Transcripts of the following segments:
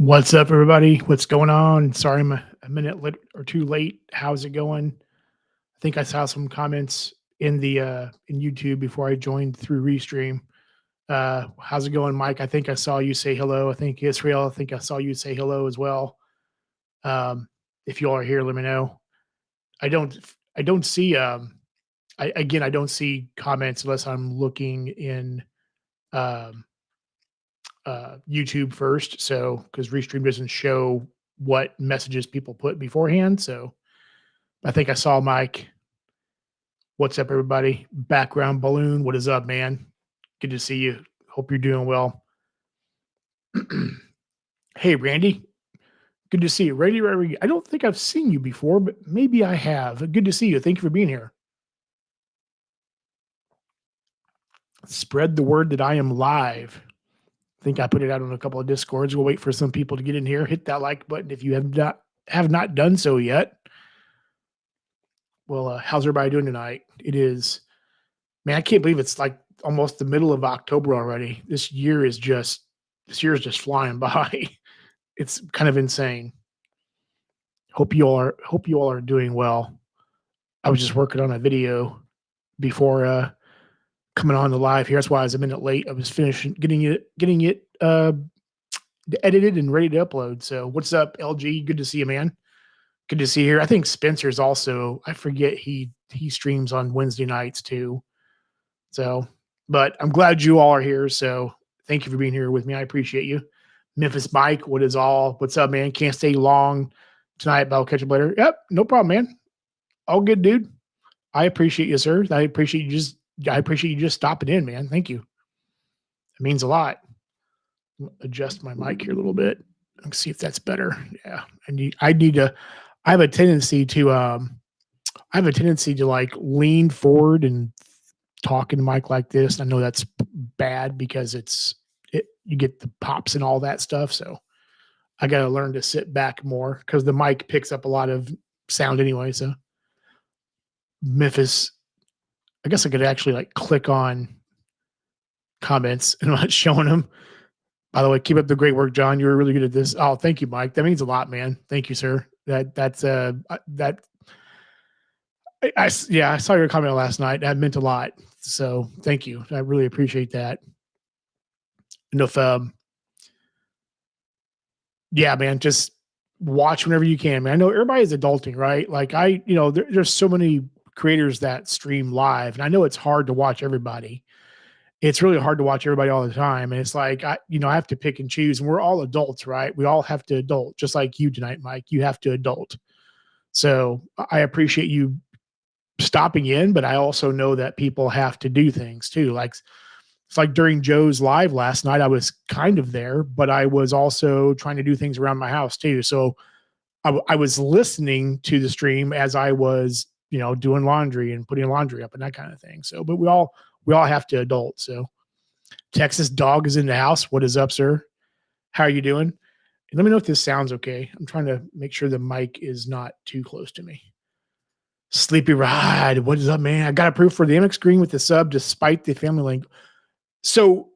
What's up, everybody? What's going on? Sorry, I'm a minute or two late. How's it going? I think I saw some comments in the in YouTube before I joined through Restream. How's it going, Mike? I think I saw you say hello. I think Israel. I think I saw you say hello as well. If you all are here, let me know. I don't. I don't see. I don't see comments unless I'm looking in um, YouTube first. So because Restream doesn't show what messages people put beforehand. So I think I saw Mike. What's up, everybody? Background balloon. What is up, man? Good to see you. Hope you're doing well. Hey, Randy. Good to see you. Randy Rodriguez. I don't think I've seen you before, but maybe I have. Good to see you. Thank you for being here. Spread the word that I am live. I think I put it out on a couple of Discords. We'll wait for some people to get in here. Hit that like button if you have not done so yet. Well, how's everybody doing tonight? It is, man, I can't believe it's like almost the middle of October already. This year is just flying by. It's kind of insane. Hope you all are doing well. I was just working on a video before coming on the live here. That's why I was a minute late. I was finishing getting it edited and ready to upload. So what's up, LG? Good to see you, man. Good to see you here. I think Spencer's also, I forget he streams on Wednesday nights too. So, but I'm glad you all are here. So thank you for being here with me. I appreciate you. Memphis Mike, what's up, man? Can't stay long tonight, but I'll catch up later. Yep, no problem, man. All good, dude. I appreciate you, sir. I appreciate you just stopping in, man. Thank you. It means a lot. Adjust my mic here a little bit. Let's see if that's better. Yeah. I have a tendency to like lean forward and talk in the mic like this. I know that's bad because you get the pops and all that stuff. So I got to learn to sit back more because the mic picks up a lot of sound anyway. So Memphis, I guess I could actually like click on comments and I'm not showing them. By the way, keep up the great work, John. You were really good at this. Oh, thank you, Mike. That means a lot, man. Thank you, sir. Yeah, I saw your comment last night. That meant a lot. So thank you. I really appreciate that. And if yeah, man, just watch whenever you can, man. I know everybody's adulting, right? Like there's so many creators that stream live, and I know it's hard to watch everybody. It's really hard to watch everybody all the time, and it's like I have to pick and choose. And we're all adults, right? We all have to adult, just like you tonight, Mike. You have to adult. So I appreciate you stopping in, but I also know that people have to do things too. Like it's like during Joe's live last night, I was kind of there, but I was also trying to do things around my house too. So I was listening to the stream as I was, doing laundry and putting laundry up and that kind of thing. So, but we all have to adult. So Texas dog is in the house. What is up, sir? How are you doing? And let me know if this sounds okay. I'm trying to make sure the mic is not too close to me. Sleepy Ride. What is up, man? I got approved for the MX Green with the sub despite the family link. So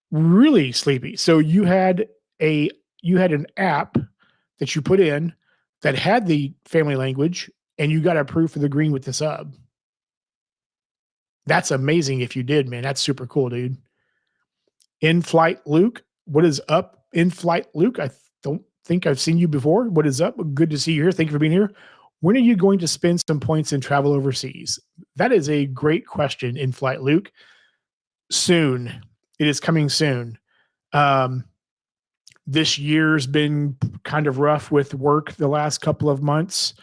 really sleepy. So you had an app that you put in that had the family language and you got approved for the green with the sub. That's amazing if you did, man. That's super cool, dude. In flight Luke. What is up? In flight Luke. I don't think I've seen you before. What is up? Good to see you here. Thank you for being here. When are you going to spend some points and travel overseas? That is a great question, In flight Luke. Soon. It is coming soon. This year's been kind of rough with work the last couple of months.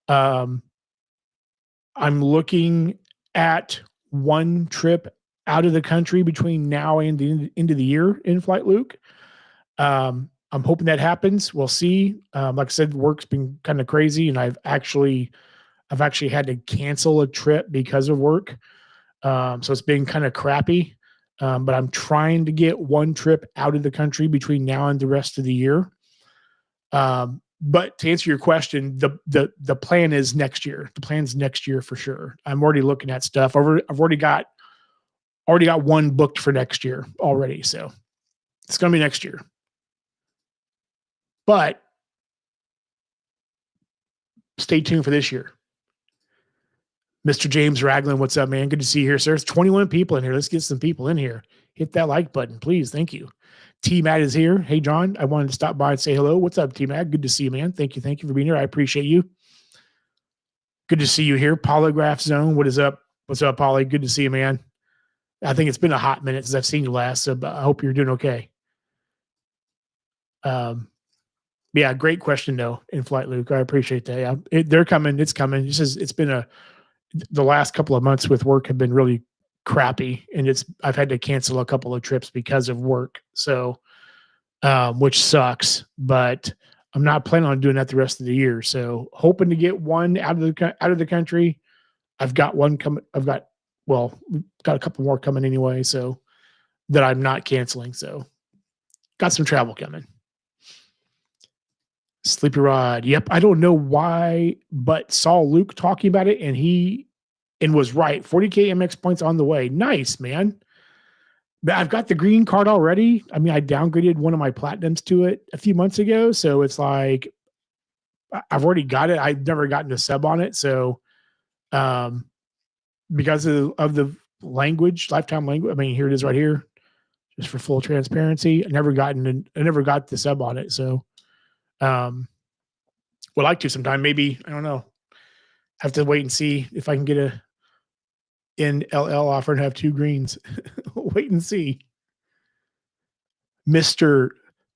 I'm looking at one trip out of the country between now and the end of the year, In flight Luke. I'm hoping that happens. We'll see. Like I said, work's been kind of crazy, and I've actually had to cancel a trip because of work. So it's been kind of crappy. But I'm trying to get one trip out of the country between now and the rest of the year. But to answer your question, the plan is next year. The plan's next year for sure. I'm already looking at stuff. I've already got one booked for next year already. So it's going to be next year. But stay tuned for this year. Mr. James Ragland, what's up, man? Good to see you here, sir. There's 21 people in here. Let's get some people in here. Hit that like button, please. Thank you. T-Matt is here. Hey, John, I wanted to stop by and say hello. What's up, T-Matt? Good to see you, man. Thank you. Thank you for being here. I appreciate you. Good to see you here. Polygraph Zone, what is up? What's up, Polly? Good to see you, man. I think it's been a hot minute since I've seen you last, so I hope you're doing okay. Yeah, great question, though, in flight, Luke. I appreciate that. Yeah, they're coming. It's coming. It's been the last couple of months with work have been really crappy, and I've had to cancel a couple of trips because of work. So, which sucks, but I'm not planning on doing that the rest of the year. So, hoping to get one out of the country. I've got one coming. We've got a couple more coming anyway. So that I'm not canceling. So, got some travel coming. Sleepy Rod. Yep. I don't know why, but saw Luke talking about it and was right. 40K MX points on the way. Nice, man. I've got the green card already. I mean, I downgraded one of my platinums to it a few months ago. So it's like, I've already got it. I've never gotten a sub on it. So, because of the language, lifetime language, I mean, here it is right here, just for full transparency. I never got the sub on it. So, would like to sometime. Maybe, I don't know. Have to wait and see if I can get a NLL offer and have 2 greens. Wait and see. Mr.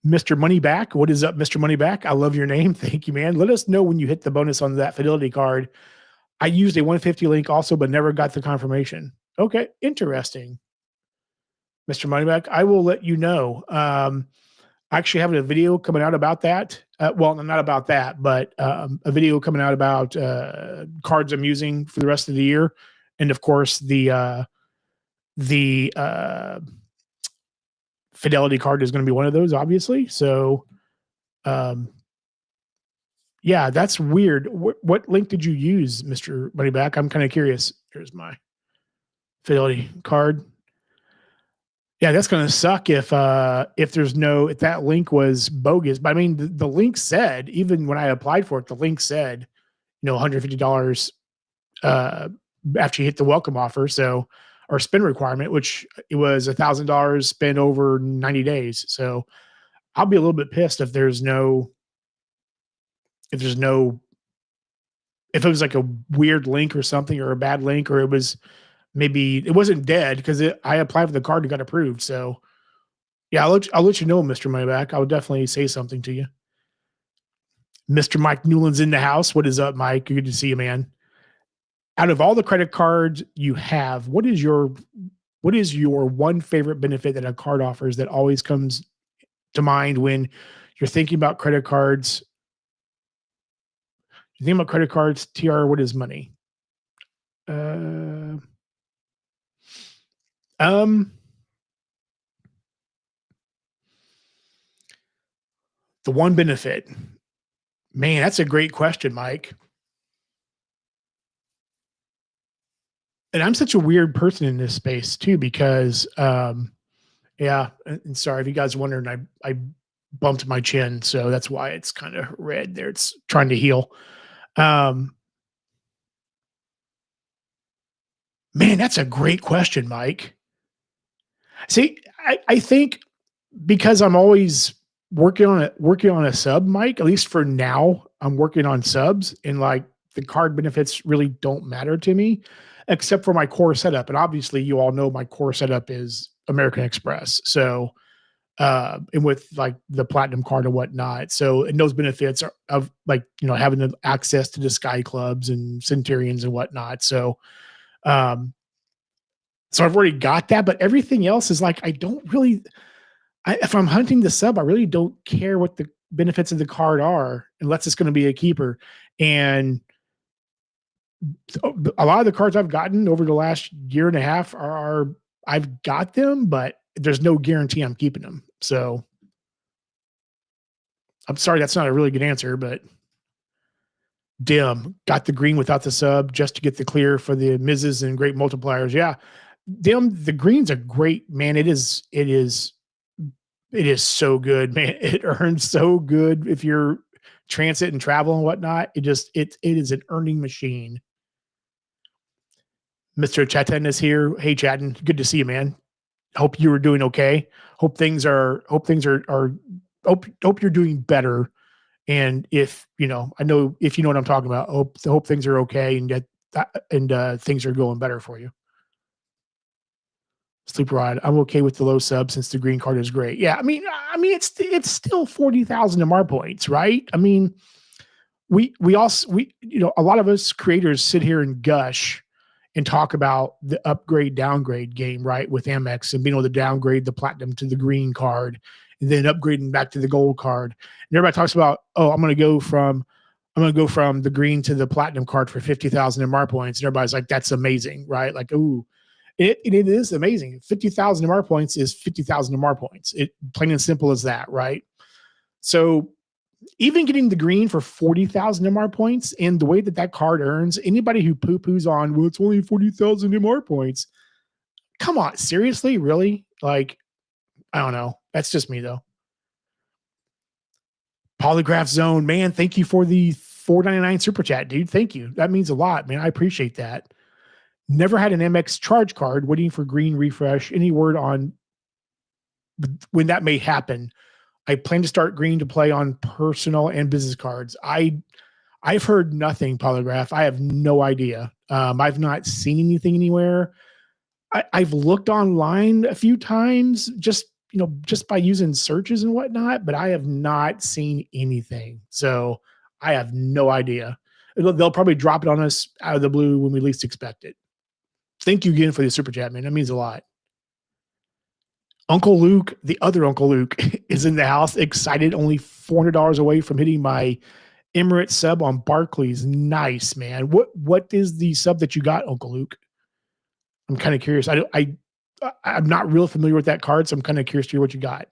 Moneyback. What is up, Mr. Moneyback? I love your name. Thank you, man. Let us know when you hit the bonus on that Fidelity card. I used a 150 link also, but never got the confirmation. Okay, interesting. Mr. Moneyback, I will let you know. Actually having a video coming out about that. Well, not about that, but a video coming out about cards I'm using for the rest of the year. And of course, the Fidelity card is going to be one of those, obviously. So, yeah, that's weird. What link did you use, Mr. Moneyback? I'm kind of curious. Here's my Fidelity card. Yeah, that's going to suck if that link was bogus. But I mean, the link said, even when I applied for it, the link said, $150 after you hit the welcome offer. So, or spend requirement, which it was $1,000 spent over 90 days. So I'll be a little bit pissed if it was like a weird link or something, or a bad link, or maybe it wasn't dead because I applied for the card and got approved. So yeah, I'll let you know, Mr. Moneyback. I would definitely say something to you. Mr. Mike Newland's in the house. What is up, Mike? Good to see you, man. Out of all the credit cards you have, what is your one favorite benefit that a card offers that always comes to mind when you're thinking about credit cards? You think about credit cards, TR, what is money? The one benefit. Man, that's a great question, Mike. And I'm such a weird person in this space too, because yeah, and sorry if you guys are wondering, I bumped my chin, so that's why it's kind of red there. It's trying to heal. Man, that's a great question, Mike. See, I think because I'm always working on a sub, Mike, at least for now, I'm working on subs, and like the card benefits really don't matter to me, except for my core setup. And obviously you all know my core setup is American Express. So, and with like the platinum card and whatnot. So, and those benefits are of like, having the access to the Sky Clubs and Centurions and whatnot. So, so I've already got that, but everything else is like, I don't really, if I'm hunting the sub, I really don't care what the benefits of the card are, unless it's going to be a keeper. And a lot of the cards I've gotten over the last year and a half I've got them, but there's no guarantee I'm keeping them. So I'm sorry, that's not a really good answer, but Dim got the green without the sub just to get the clear for the Miz's and great multipliers. Yeah. Dim, the green's a great, man. It is It is so good, man. It earns so good if you're transit and travel and whatnot. It is an earning machine. Mr. Chatten is here. Hey, Chatten, good to see you, man. Hope you were doing okay. Hope you're doing better. And if you know, I know if you know what I'm talking about. Hope things are okay and things are going better for you. Sleep ride. I'm okay with the low sub since the green card is great. Yeah, I mean, it's still 40,000 MR points, right? I mean, we also a lot of us creators sit here and gush and talk about the upgrade downgrade game, right? With Amex and being able to downgrade the platinum to the green card and then upgrading back to the gold card. And everybody talks about, oh, I'm gonna go from the green to the platinum card for 50,000 MR points. And everybody's like, that's amazing, right? Like, ooh, it is amazing. 50,000 MR points is 50,000 MR points. It plain and simple as that, right? So even getting the green for 40,000 MR points and the way that that card earns, anybody who poo poos on, well, it's only 40,000 MR points. Come on, seriously? Really? Like, I don't know. That's just me, though. Polygraph Zone, man, thank you for the 4.99 super chat, dude. Thank you. That means a lot, man. I appreciate that. Never had an MX charge card, waiting for green refresh. Any word on when that may happen? I plan to start green to play on personal and business cards. I've heard nothing, Polygraph. I have no idea. I've not seen anything anywhere. I've looked online a few times, just by using searches and whatnot, but I have not seen anything. So I have no idea. They'll probably drop it on us out of the blue when we least expect it. Thank you again for the super chat, man. That means a lot. Uncle Luke, the other Uncle Luke, is in the house, excited, only $400 away from hitting my Emirates sub on Barclays. Nice, man. What is the sub that you got, Uncle Luke? I'm kind of curious. I'm not real familiar with that card, so I'm kind of curious to hear what you got.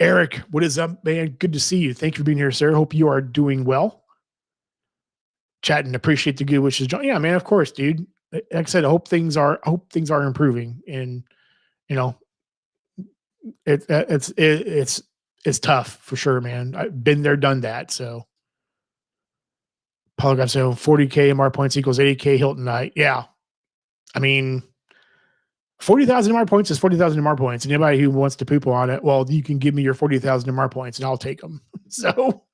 Eric, what is up, man? Good to see you. Thank you for being here, sir. Hope you are doing well. Chatting, appreciate the good wishes, John. Yeah, man, of course, dude. Like I said, I hope things are improving, and you know, it's tough for sure, man. I've been there, done that. So, Polygraph, so 40K MR points equals 80K Hilton night. Yeah, I mean, 40,000 MR points is 40,000 MR points. And anybody who wants to poop on it, well, you can give me your 40,000 MR points, and I'll take them. So.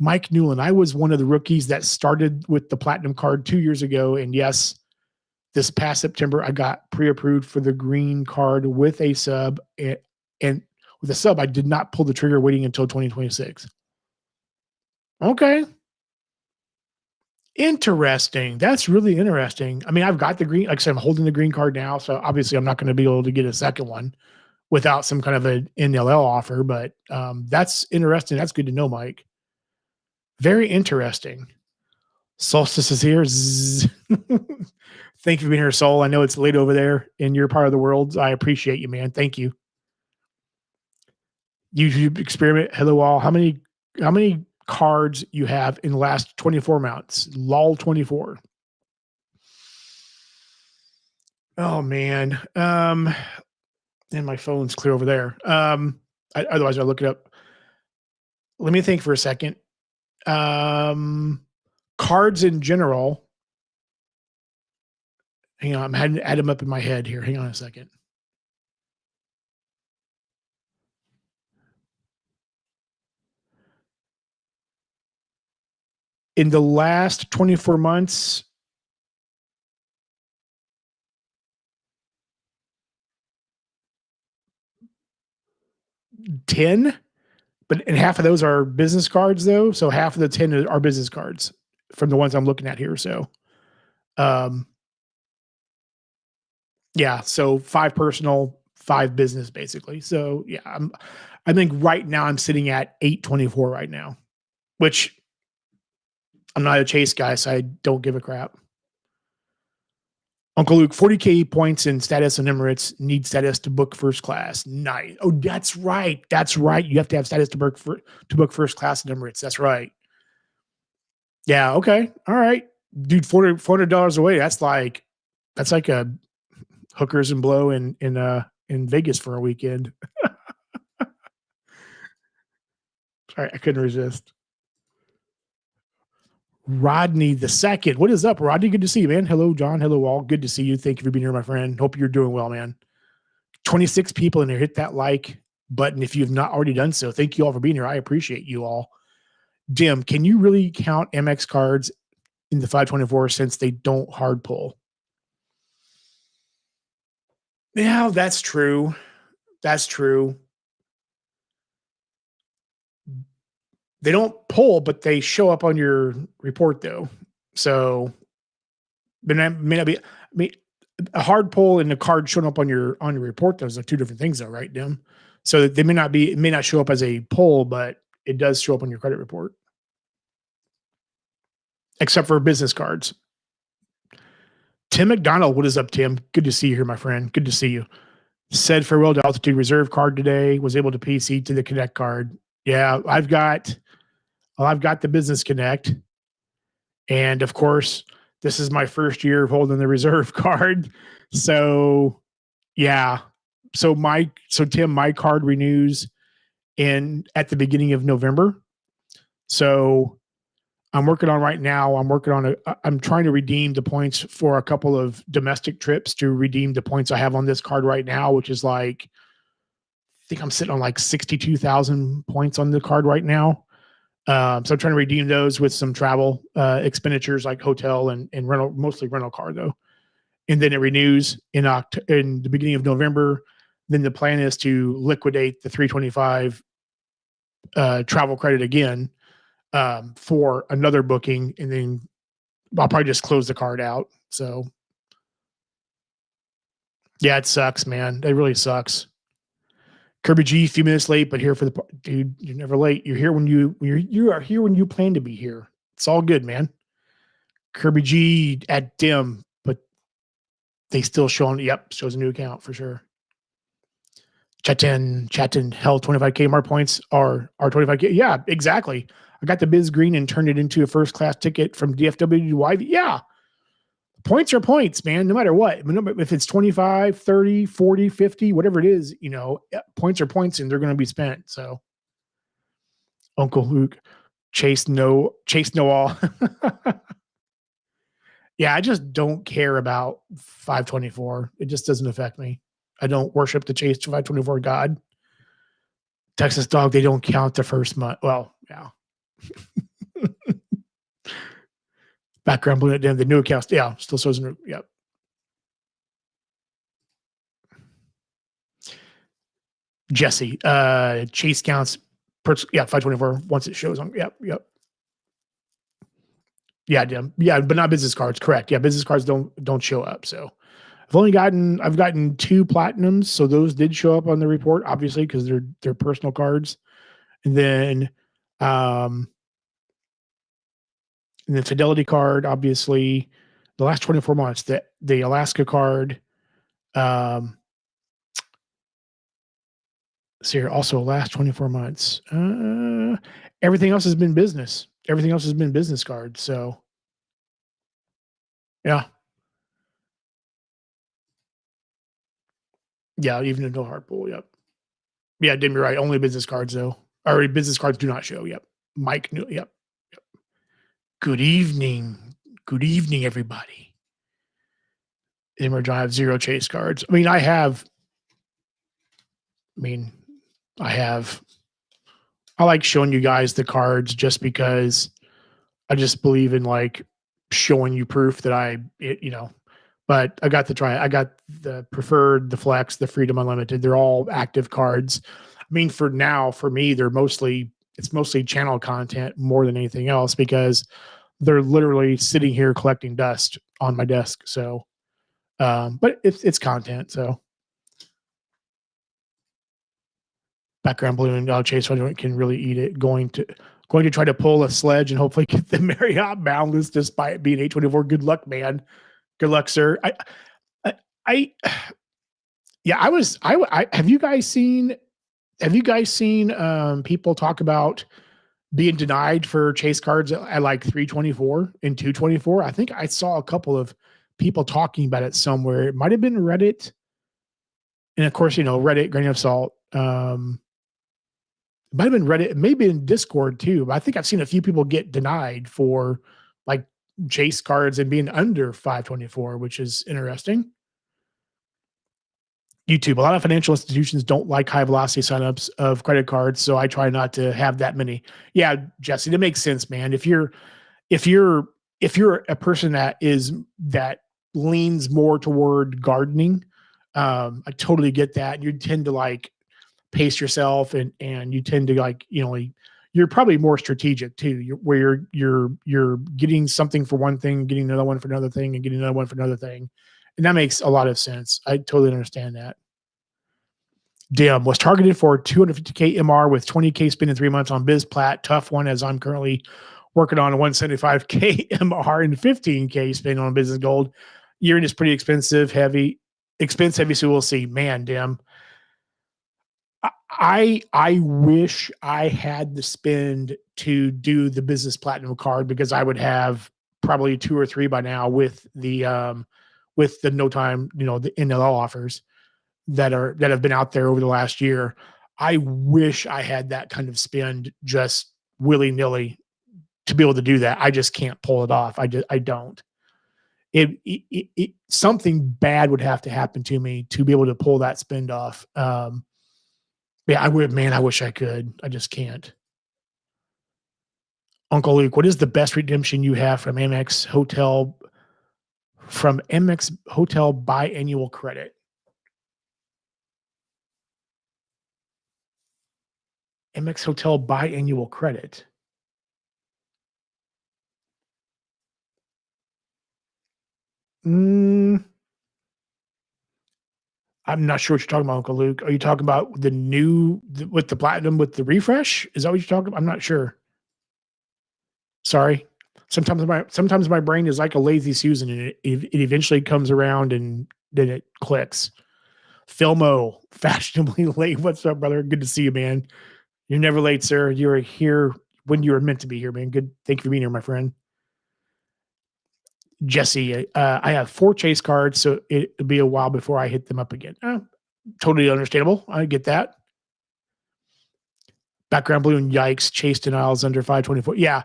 Mike Newland, I was one of the rookies that started with the platinum card 2 years ago. And yes, this past September, I got pre-approved for the green card with a sub. And with a sub, I did not pull the trigger waiting until 2026. Okay. Interesting. That's really interesting. I mean, I've got the green, like I said, I'm holding the green card now. So obviously I'm not going to be able to get a second one without some kind of an NLL offer, but that's interesting. That's good to know, Mike. Very interesting. Solstice is here. Thank you for being here, Soul. I know it's late over there in your part of the world. I appreciate you, man. Thank you. YouTube experiment. Hello all. How many cards you have in the last 24 months? LOL 24. Oh man. And my phone's clear over there. Otherwise I'll look it up. Let me think for a second. Cards in general. Hang on, I'm having to add them up in my head here. Hang on a second. In the last 24 months, $10, and half of those are business cards though. So half of the 10 are business cards from the ones I'm looking at here. So, yeah, so 5 personal, 5 business basically. So yeah, I think right now I'm sitting at 824 right now, which I'm not a chase guy, so I don't give a crap. Uncle Luke, 40K points in status on Emirates, need status to book first class. Nice. Oh, that's right. That's right. You have to have status to book first class in Emirates. That's right. Yeah. Okay. All right, dude. $400 away. That's like a hookers and blow in in Vegas for a weekend. Sorry, I couldn't resist. Rodney the second. What is up, Rodney? Good to see you, man. Hello, John. Hello, all. Good to see you. Thank you for being here, my friend. Hope you're doing well, man. 26 people in there. Hit that like button if you've not already done so. Thank you all for being here. I appreciate you all. Dim, can you really count MX cards in the 524 since they don't hard pull? Yeah, that's true. That's true. They don't pull, but they show up on your report though. So may not be. I mean, a hard pull and the card showing up on your report. Those are two different things, though, right, Dim? So they may not be. It may not show up as a pull, but it does show up on your credit report, except for business cards. Tim McDonald, what is up, Tim? Good to see you here, my friend. Good to see you. Said farewell to Altitude Reserve card today. Was able to PC to the Connect card. Yeah, I've got the Business Connect, and of course, this is my first year of holding the Reserve card. So, yeah. So Tim, my card renews at the beginning of November. So I'm working on right now. I'm trying to redeem the points for a couple of domestic trips to redeem the points I have on this card right now, which is like, I think I'm sitting on like 62,000 points on the card right now. So I'm trying to redeem those with some travel expenditures like hotel and rental, mostly rental car though. And then it renews in the beginning of November. Then the plan is to liquidate the 325 travel credit again for another booking, and then I'll probably just close the card out. So yeah, it sucks, man. It really sucks. Kirby G, a few minutes late, but here for the dude. You're never late. You're here when you are here when you plan to be here. It's all good, man. Kirby G at Dim, but they still showing. Yep, shows a new account for sure. Chatin held 25K more points are 25K. Yeah, exactly. I got the Biz Green and turned it into a first class ticket from DFW to YV. Yeah. Points are points, man, no matter what. If it's 25, 30, 40, 50, whatever it is, points are points and they're going to be spent. So Uncle Luke, Chase no all. Yeah, I just don't care about 524. It just doesn't affect me. I don't worship the Chase 524 God. Texas Dog, they don't count the first month. Well, yeah. Background blue, the new accounts. Yeah, still shows. Yep. Jesse, Chase counts. 524 once it shows on. Yep. Yeah, but not business cards. Correct. Yeah, business cards don't show up. So I've gotten 2 platinums, so those did show up on the report, obviously, because they're personal cards. And then Fidelity card, obviously, the last 24 months, the Alaska card, so here also last 24 months. Everything else has been business. Everything else has been business cards. So yeah. Yeah, even if no hard pull. Yep. Yeah, didn't be right. Only business cards though. Or business cards do not show. Yep. Mike knew. Yep. Good evening. Good evening, everybody. Emerge, I have 0 Chase cards. I like showing you guys the cards just because I just believe in like showing you proof that but I got the Preferred, the Flex, the Freedom Unlimited. They're all active cards. For me, it's mostly channel content more than anything else because they're literally sitting here collecting dust on my desk. So, but it's content. So background balloon, Chase can really eat it. Going to try to pull a sledge and hopefully get the Marriott boundless despite it being 824. Good luck, man. Good luck, sir. Have you guys seen people talk about being denied for Chase cards at like 324 and 224? I think I saw a couple of people talking about it somewhere. It might have been Reddit. And of course, Reddit, grain of salt. It might have been Reddit, maybe in Discord too. But I think I've seen a few people get denied for like chase cards and being under 524, which is interesting. YouTube. A lot of financial institutions don't like high velocity signups of credit cards, so I try not to have that many. Yeah, Jesse, that makes sense, man. If you're if you're a person that leans more toward gardening, I totally get that. You tend to like pace yourself, and you tend to like you're probably more strategic too. You're getting something for one thing, getting another one for another thing, and getting another one for another thing, and that makes a lot of sense. I totally understand that. Dim was targeted for 250K MR with 20K spin in 3 months on BizPlat. Tough one, as I'm currently working on a 175K MR and 15K spin on Business Gold. Year-end is pretty expense heavy, so we'll see. Man, Dim, I wish I had the spend to do the Business Platinum card, because I would have probably 2 or 3 by now with the no time, the NLL offers that have been out there over the last year. I wish I had that kind of spend just willy-nilly to be able to do that. I just can't pull it off. I don't. Something bad would have to happen to me to be able to pull that spend off. Yeah, I would, man. I wish I could. I just can't. Uncle Luke, what is the best redemption you have from Amex Hotel biannual credit? Amex Hotel biannual credit. I'm not sure what you're talking about, Uncle Luke. Are you talking about the new with the platinum with the refresh? Is that what you're talking about? I'm not sure. Sorry. Sometimes my brain is like a lazy Susan, and it eventually comes around and then it clicks. Filmo, fashionably late. What's up, brother? Good to see you, man. You're never late, sir. You are here when you were meant to be here, man. Good. Thank you for being here, my friend. Jesse, I have 4 chase cards, so it'll be a while before I hit them up again. Totally understandable. I get that. Background balloon, yikes. Chase denials under 524. Yeah.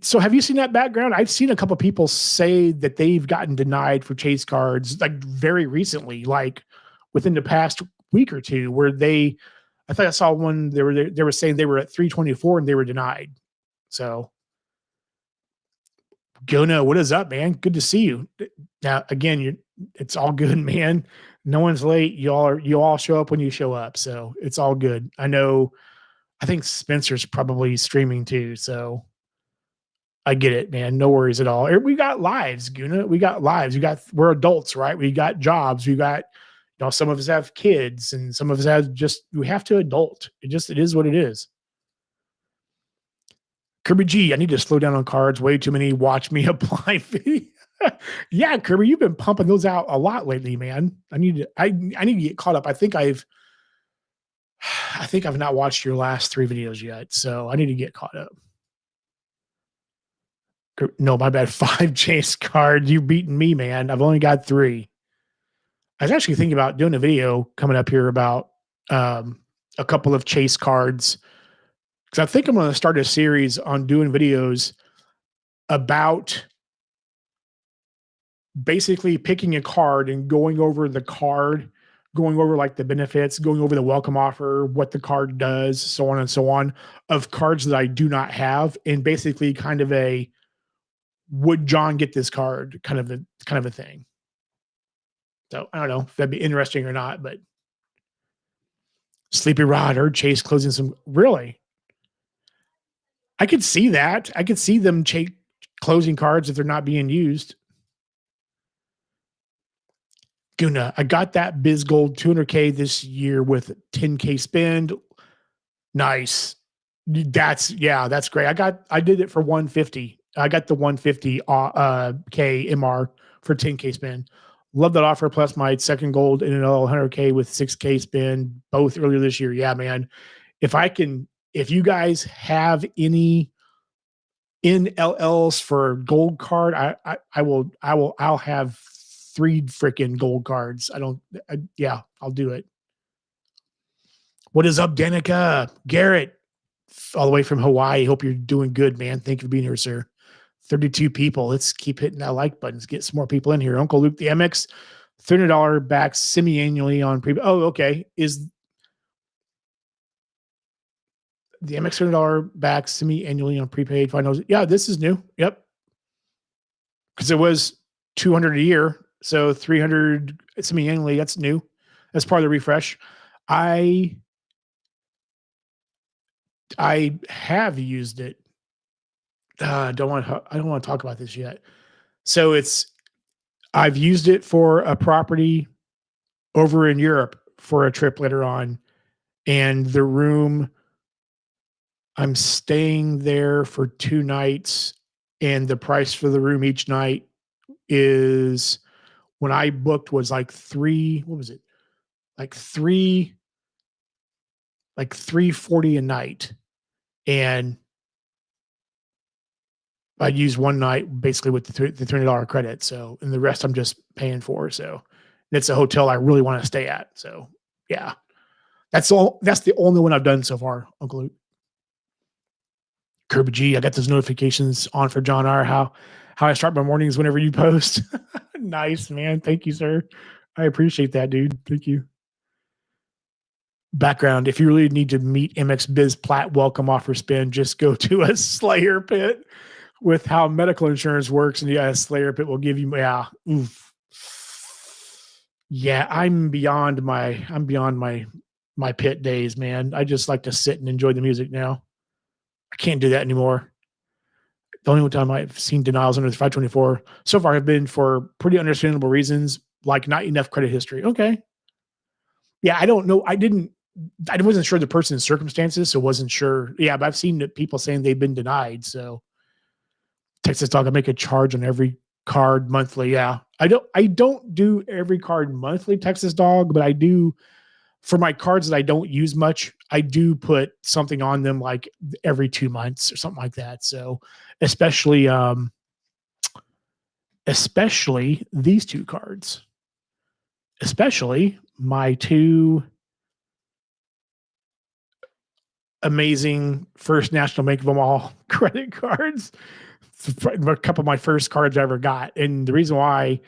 So have you seen that background? I've seen a couple people say that they've gotten denied for chase cards like very recently, like within the past week or two, where I thought I saw one, they were saying they were at 324 and they were denied. So Gona, what is up, man? Good to see you. Now, again, it's all good, man. No one's late. You all show up when you show up, so it's all good. I think Spencer's probably streaming too, so I get it, man. No worries at all. We got lives, Guna. We got lives. We're adults, right? We got jobs. We got, some of us have kids, and some of us we have to adult. It is what it is. Kirby G, I need to slow down on cards. Way too many. Watch me apply. Yeah, Kirby, you've been pumping those out a lot lately, man. I need to get caught up. I think I've not watched your last 3 videos yet, so I need to get caught up. No, my bad. 5 chase cards. You've beaten me, man. I've only got 3. I was actually thinking about doing a video coming up here about a couple of chase cards, because I think I'm going to start a series on doing videos about basically picking a card and going over the card, going over like the benefits, going over the welcome offer, what the card does, so on and so on, of cards that I do not have, and basically kind of a would John get this card kind of a thing. So I don't know if that'd be interesting or not, but Sleepy Rod or Chase closing some really. I could see that. I could see them closing cards if they're not being used. Guna, I got that Biz Gold 200K this year with 10K spend. Nice. That's great. I did it for 150. I got the 150 K MR for 10K spend. Love that offer. Plus my second gold in another 100K with 6K spend, both earlier this year. Yeah, man. If you guys have any NLLs for gold card, I'll have 3 freaking gold cards. I'll do it. What is up, Danica? Garrett, all the way from Hawaii. Hope you're doing good, man. Thank you for being here, sir. 32 people. Let's keep hitting that like button. Let's get some more people in here. Uncle Luke, the MX, $300 back semi-annually on pre. Oh, okay. Is the MX $300 back semi-annually on prepaid finals? Yeah, this is new. Yep. Because it was 200 a year. So 300 semi-annually, that's new. That's part of the refresh. I have used it. I don't want to talk about this yet. So I've used it for a property over in Europe for a trip later on, and the room, I'm staying there for 2 nights, and the price for the room each night is, when I booked, was like what was it? Like 340 a night. And I used one night basically with the $300 credit. So, and the rest I'm just paying for. So it's a hotel I really want to stay at. So yeah, that's the only one I've done so far, Uncle Luke. Kirby G, I got those notifications on for John R. How I start my mornings whenever you post. Nice, man. Thank you, sir. I appreciate that, dude. Thank you. Background: if you really need to meet MX Biz Plat welcome offer spin, just go to a Slayer pit. With how medical insurance works, and yeah, Slayer pit will give you, yeah, oof. Yeah, I'm beyond my pit days, man. I just like to sit and enjoy the music now. I can't do that anymore. The only time I've seen denials under the 524 so far have been for pretty understandable reasons, like not enough credit history. Okay. Yeah, I don't know. I wasn't sure the person's circumstances, so wasn't sure. Yeah, but I've seen people saying they've been denied. So Texas Dog, I make a charge on every card monthly. Yeah. I don't do every card monthly, Texas Dog, but I do for my cards that I don't use much. I do put something on them like every 2 months or something like that. So especially these 2 cards, especially my 2 amazing First National Bank of Omaha credit cards. A couple of my first cards I ever got. And the reason why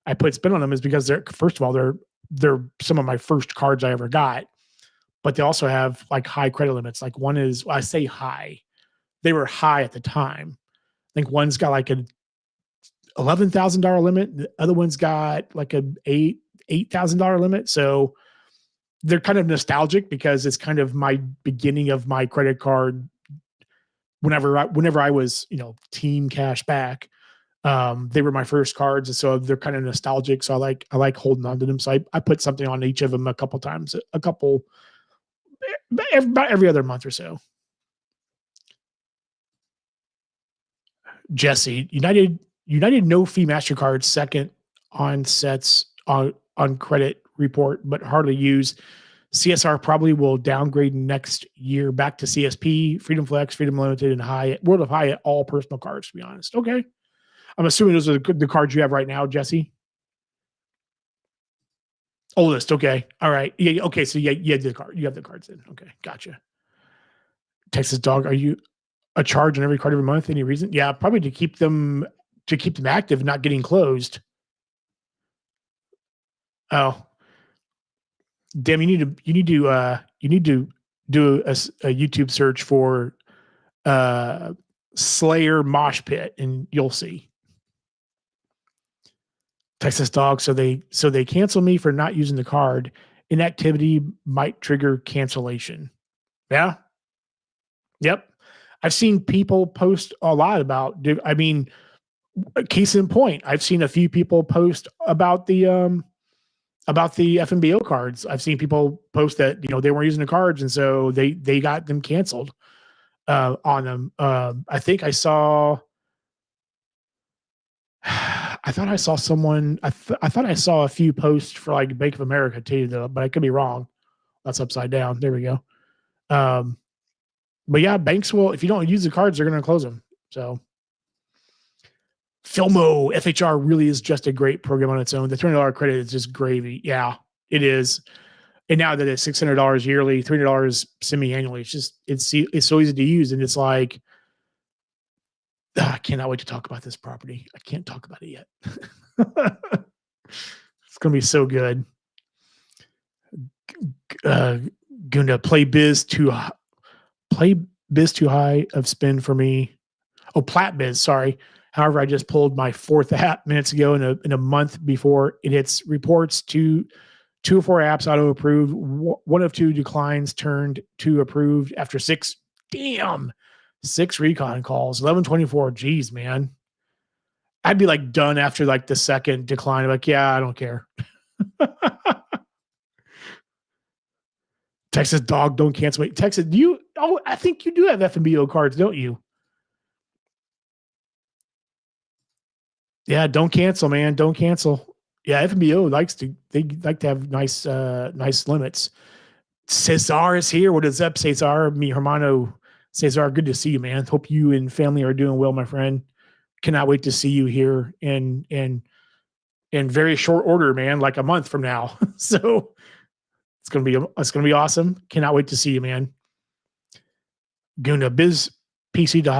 I put spin on them is because first of all, they're some of my first cards I ever got, but they also have like high credit limits. Like one is, well, I say high, they were high at the time. I think one's got like an $11,000 limit. The other one's got like a $8,000 limit. So they're kind of nostalgic because it's kind of my beginning of my credit card. Whenever I was, team cash back, they were my first cards. And so they're kind of nostalgic. So I like holding on to them. So I put something on each of them a couple times, about every other month or so. Jesse, United no fee MasterCard second on sets on credit report, but hardly used. CSR probably will downgrade next year back to CSP, Freedom Flex, Freedom Limited, and Hyatt, World of Hyatt, all personal cards, to be honest. Okay. I'm assuming those are the cards you have right now, Jesse. Oldest. Okay. All right. Yeah. Okay. So yeah, you have the card. You have the cards in. Okay. Gotcha. Texas Dog, are you a charge on every card every month? Any reason? Yeah, probably to keep them active, not getting closed. Oh, damn! You need to do a YouTube search for Slayer Mosh Pit, and you'll see. Texas Dog. So they cancel me for not using the card. Inactivity might trigger cancellation. Yeah. Yep. I've seen people post a lot about. I mean, case in point, I've seen a few people post about the FNBO cards. I've seen people post that they weren't using the cards, and so they got them canceled on them. I think I saw. I thought I saw someone. I thought I saw a few posts for like Bank of America too, though, but I could be wrong. That's upside down. There we go. But yeah, banks will, if you don't use the cards, they're going to close them. So Filmo FHR really is just a great program on its own. The $20 credit is just gravy. Yeah, it is. And now that it's $600 yearly, $300 semi-annually, it's so easy to use, and it's like, I cannot wait to talk about this property. I can't talk about it yet. It's gonna be so good. Uh, Gonna play biz too high of spin for me. Oh, Plat Biz, sorry. However, I just pulled my fourth app minutes ago in a month before it hits reports. Two or four apps auto approved. One of two declines turned to approved after six. Damn, six recon calls. 1124. Geez, man. I'd be like done after like the second decline. I'm like, yeah, I don't care. Texas dog, don't cancel. Wait, Texas, do you? Oh, I think you do have FMBO cards, don't you? Yeah, don't cancel, man. Don't cancel. Yeah, FMBO they like to have nice limits. Cesar is here. What is up, Cesar? Mi hermano Cesar, good to see you, man. Hope you and family are doing well, my friend. Cannot wait to see you here in very short order, man, like a month from now. So it's gonna be awesome. Cannot wait to see you, man. Guna Biz PC to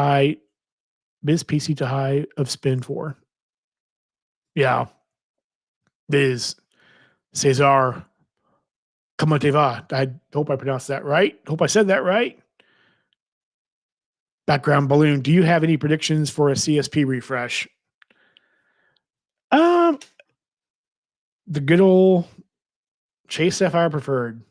high of spin 4. Yeah. Biz Cesar, comment te va? I hope I pronounced that right. Hope I said that right. Background balloon. Do you have any predictions for a CSP refresh? The good old Chase Sapphire Preferred.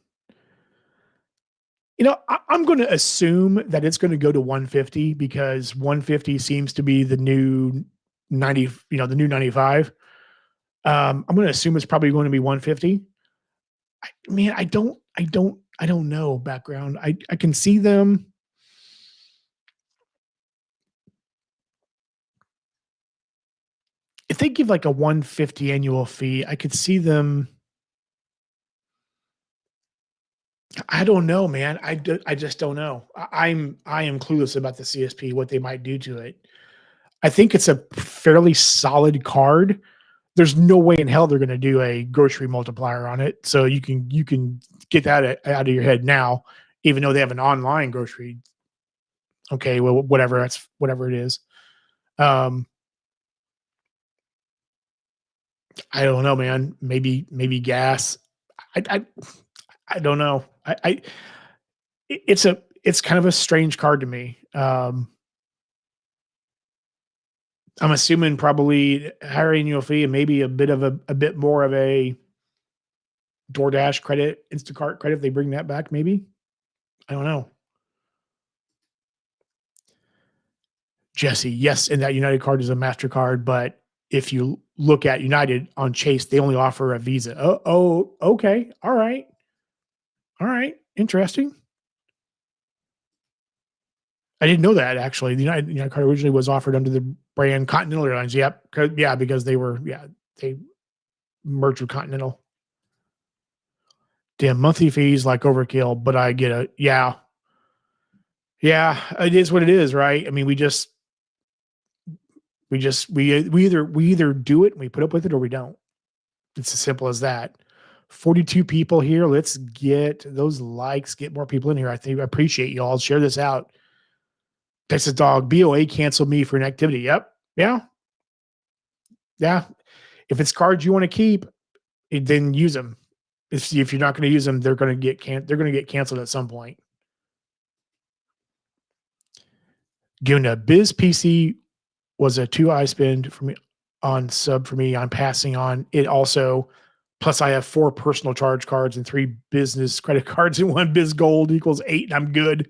You know, I'm going to assume that it's going to go to 150 because 150 seems to be the new 90. You know, the new 95. I'm going to assume it's probably going to be 150. I don't know. Background. I can see them. If they give like a 150 annual fee, I could see them. I don't know, man. I just don't know. I am clueless about the CSP, what they might do to it. I think it's a fairly solid card. There's no way in hell they're going to do a grocery multiplier on it. So you can get that out of your head now, even though they have an online grocery. Okay, well, whatever it is. I don't know, man. Maybe gas. I don't know. It's kind of a strange card to me. I'm assuming probably higher annual fee and maybe a bit more of a DoorDash credit, Instacart credit if they bring that back. Maybe, I don't know. Jesse, yes, and that United card is a MasterCard, but if you look at United on Chase, they only offer a Visa. Oh, okay, all right, interesting. I didn't know that actually. The United card originally was offered under the brand Continental Airlines. Yep, yeah, because they merged with Continental. Damn, monthly fees like overkill, but I get it. Yeah, it is what it is, right? I mean, we either do it and we put up with it or we don't. It's as simple as that. 42 people here. Let's get those likes, get more people in here. I appreciate you all. Share this out. Texas dog, BOA canceled me for inactivity. Yep. Yeah. If it's cards you want to keep, then use them. If you're not going to use them, they're going to get canceled at some point. Guna Biz PC was a 2 spend for me on sub for me. I'm passing on it also. Plus, I have 4 personal charge cards and 3 business credit cards and 1 biz gold equals 8, and I'm good.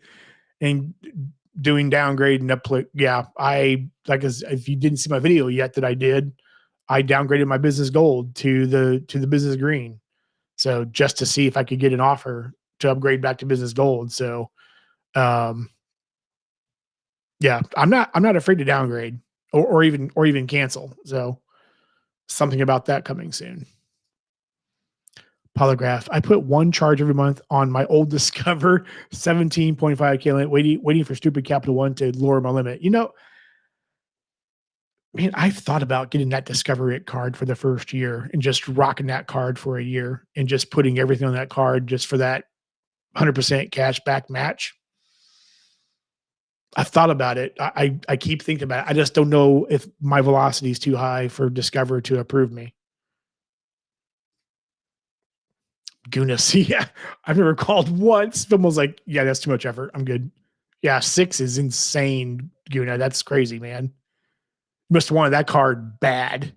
And doing downgrade and up. Yeah, if you didn't see my video yet that I did, I downgraded my business gold to the business green. So just to see if I could get an offer to upgrade back to business gold. So, yeah, I'm not afraid to downgrade or even cancel. So something about that coming soon. Polygraph. I put 1 charge every month on my old Discover 17.5K limit, waiting for stupid Capital One to lower my limit. You know, Man, I've thought about getting that Discovery It card for the first year and just rocking that card for a year and just putting everything on that card just for that 100% cash back match. I've thought about it. I keep thinking about it. I just don't know if my velocity is too high for Discover to approve me. Goodness, yeah. I've never called once. Film was like, yeah, that's too much effort. I'm good. Yeah, 6 is insane, Guna. That's crazy, man. Must have wanted that card bad.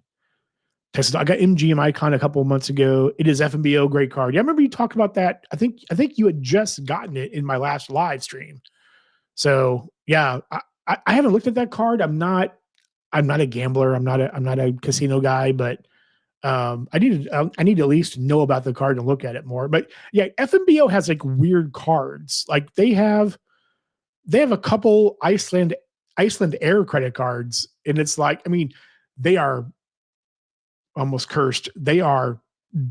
Texas, I got MGM Icon a couple of months ago. It is FMBO, great card. Yeah, I remember you talked about that. I think you had just gotten it in my last live stream. So yeah, I haven't looked at that card. I'm not a gambler. I'm not a casino guy, but I need to at least know about the card and look at it more. But yeah, FMBO has like weird cards. Like they have a couple Iceland Air credit cards, and it's like, I mean, they are almost cursed. They are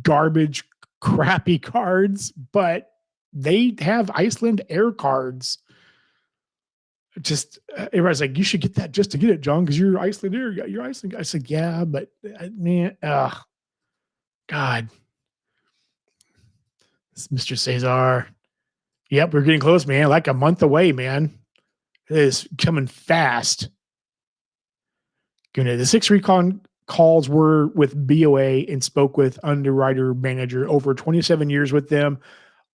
garbage, crappy cards, but they have Iceland Air cards. Just everybody's like, you should get that just to get it, John, because you're Iceland Air. You're Iceland. I said, yeah, but man, God, it's Mr. Cesar. Yep, we're getting close, man. Like a month away, man. It is coming fast. The 6 recon calls were with BOA and spoke with underwriter manager over 27 years with them.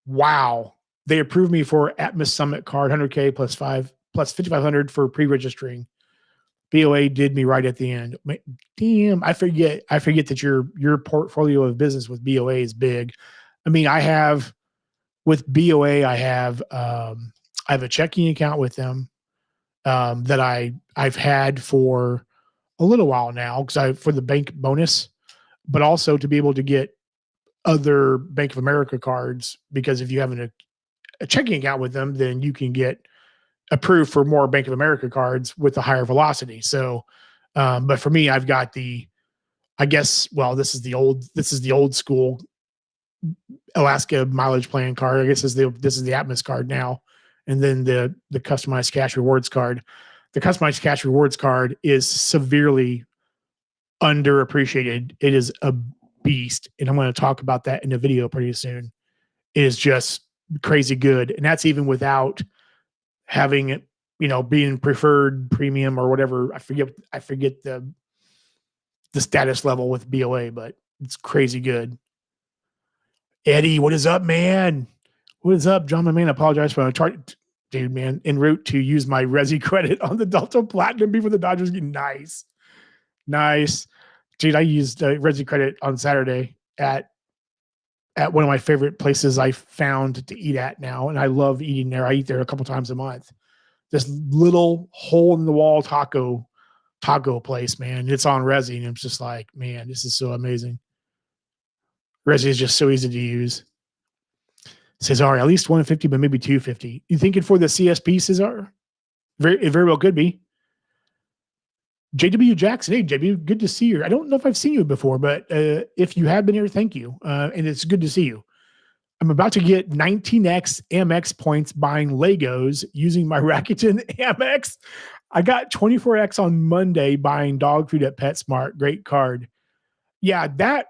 Wow. They approved me for Atmos Summit card, 100K plus 5,500 for pre-registering. BOA did me right at the end. Damn, I forget that your portfolio of business with BOA is big. I mean, with BOA, I have a checking account with them that I've had for a little while now because for the bank bonus, but also to be able to get other Bank of America cards, because if you have a checking account with them, then you can get approved for more Bank of America cards with a higher velocity. So, but for me, I've got I guess, well, this is the old school Alaska mileage plan card. I guess this is the Atmos card now, and then the customized cash rewards card. The customized cash rewards card is severely underappreciated. It is a beast, and I'm going to talk about that in a video pretty soon. It is just crazy good, and that's even without having it, being preferred premium or whatever. I forget the status level with BOA, but it's crazy good. Eddie, what is up, man? What is up, John? My man, I apologize for dude, man. En route to use my Resi credit on the Delta Platinum before the Dodgers get nice. Dude, I used Resi credit on Saturday at one of my favorite places I found to eat at now, and I love eating there. I eat there a couple times a month. This little hole in the wall taco place, man. It's on Resi, and it's just like, man, this is so amazing. Resi is just so easy to use. Cesar, at least 150, but maybe 250. You thinking for the CSP, Cesar? It very well could be. JW Jackson, hey, JW, good to see you. I don't know if I've seen you before, but if you have been here, thank you. And it's good to see you. I'm about to get 19x Amex points buying Legos using my Rakuten Amex. I got 24x on Monday buying dog food at PetSmart. Great card. Yeah, that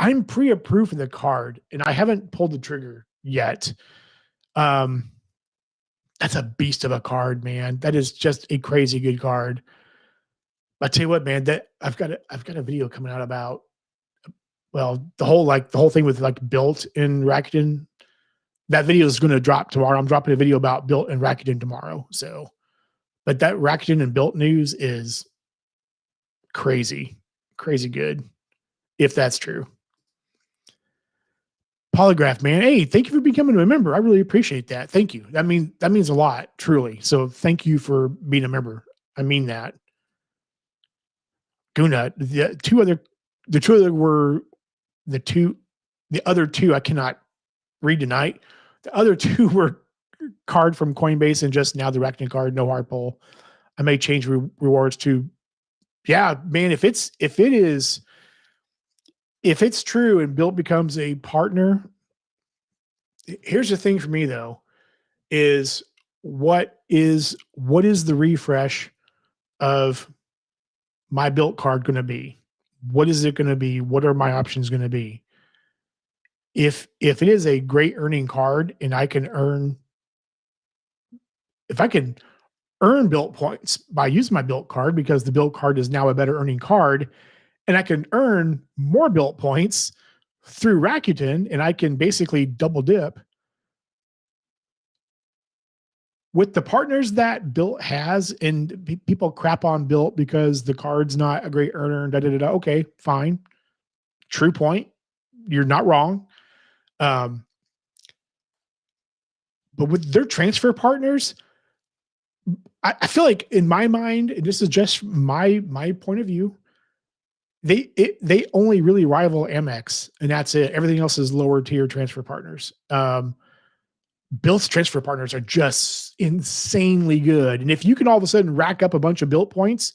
I'm pre-approved for the card, and I haven't pulled the trigger yet. That's a beast of a card, man. That is just a crazy good card. I tell you what, man, that I've got a video coming out about, well, the whole thing with like Built in Rakuten. That video is going to drop tomorrow. I'm dropping a video about Built and Rakuten tomorrow. So, but that Rakuten and Built news is crazy good, if that's true. Polygraph, man. Hey, thank you for becoming a member. I really appreciate that. Thank you. That means a lot, truly. So thank you for being a member. I mean that. Guna, the other two I cannot read tonight. The other two were card from Coinbase and just now the Rakuten card, no hard pull. I may change rewards to, yeah, man. If it's true and Built becomes a partner, here's the thing for me though, is what is the refresh of my built card going to be? What is it going to be? What are my options going to be? If it is a great earning card and I can earn, if I can earn built points by using my built card because the built card is now a better earning card, and I can earn more built points through Rakuten, and I can basically double dip with the partners that Built has. And people crap on Built because the card's not a great earner and da da da. Okay, fine, true point. You're not wrong. Um, but with their transfer partners, I feel like in my mind, and this is just my point of view, they only really rival Amex, and that's it. Everything else is lower tier transfer partners. Built's transfer partners are just insanely good, and if you can all of a sudden rack up a bunch of Built points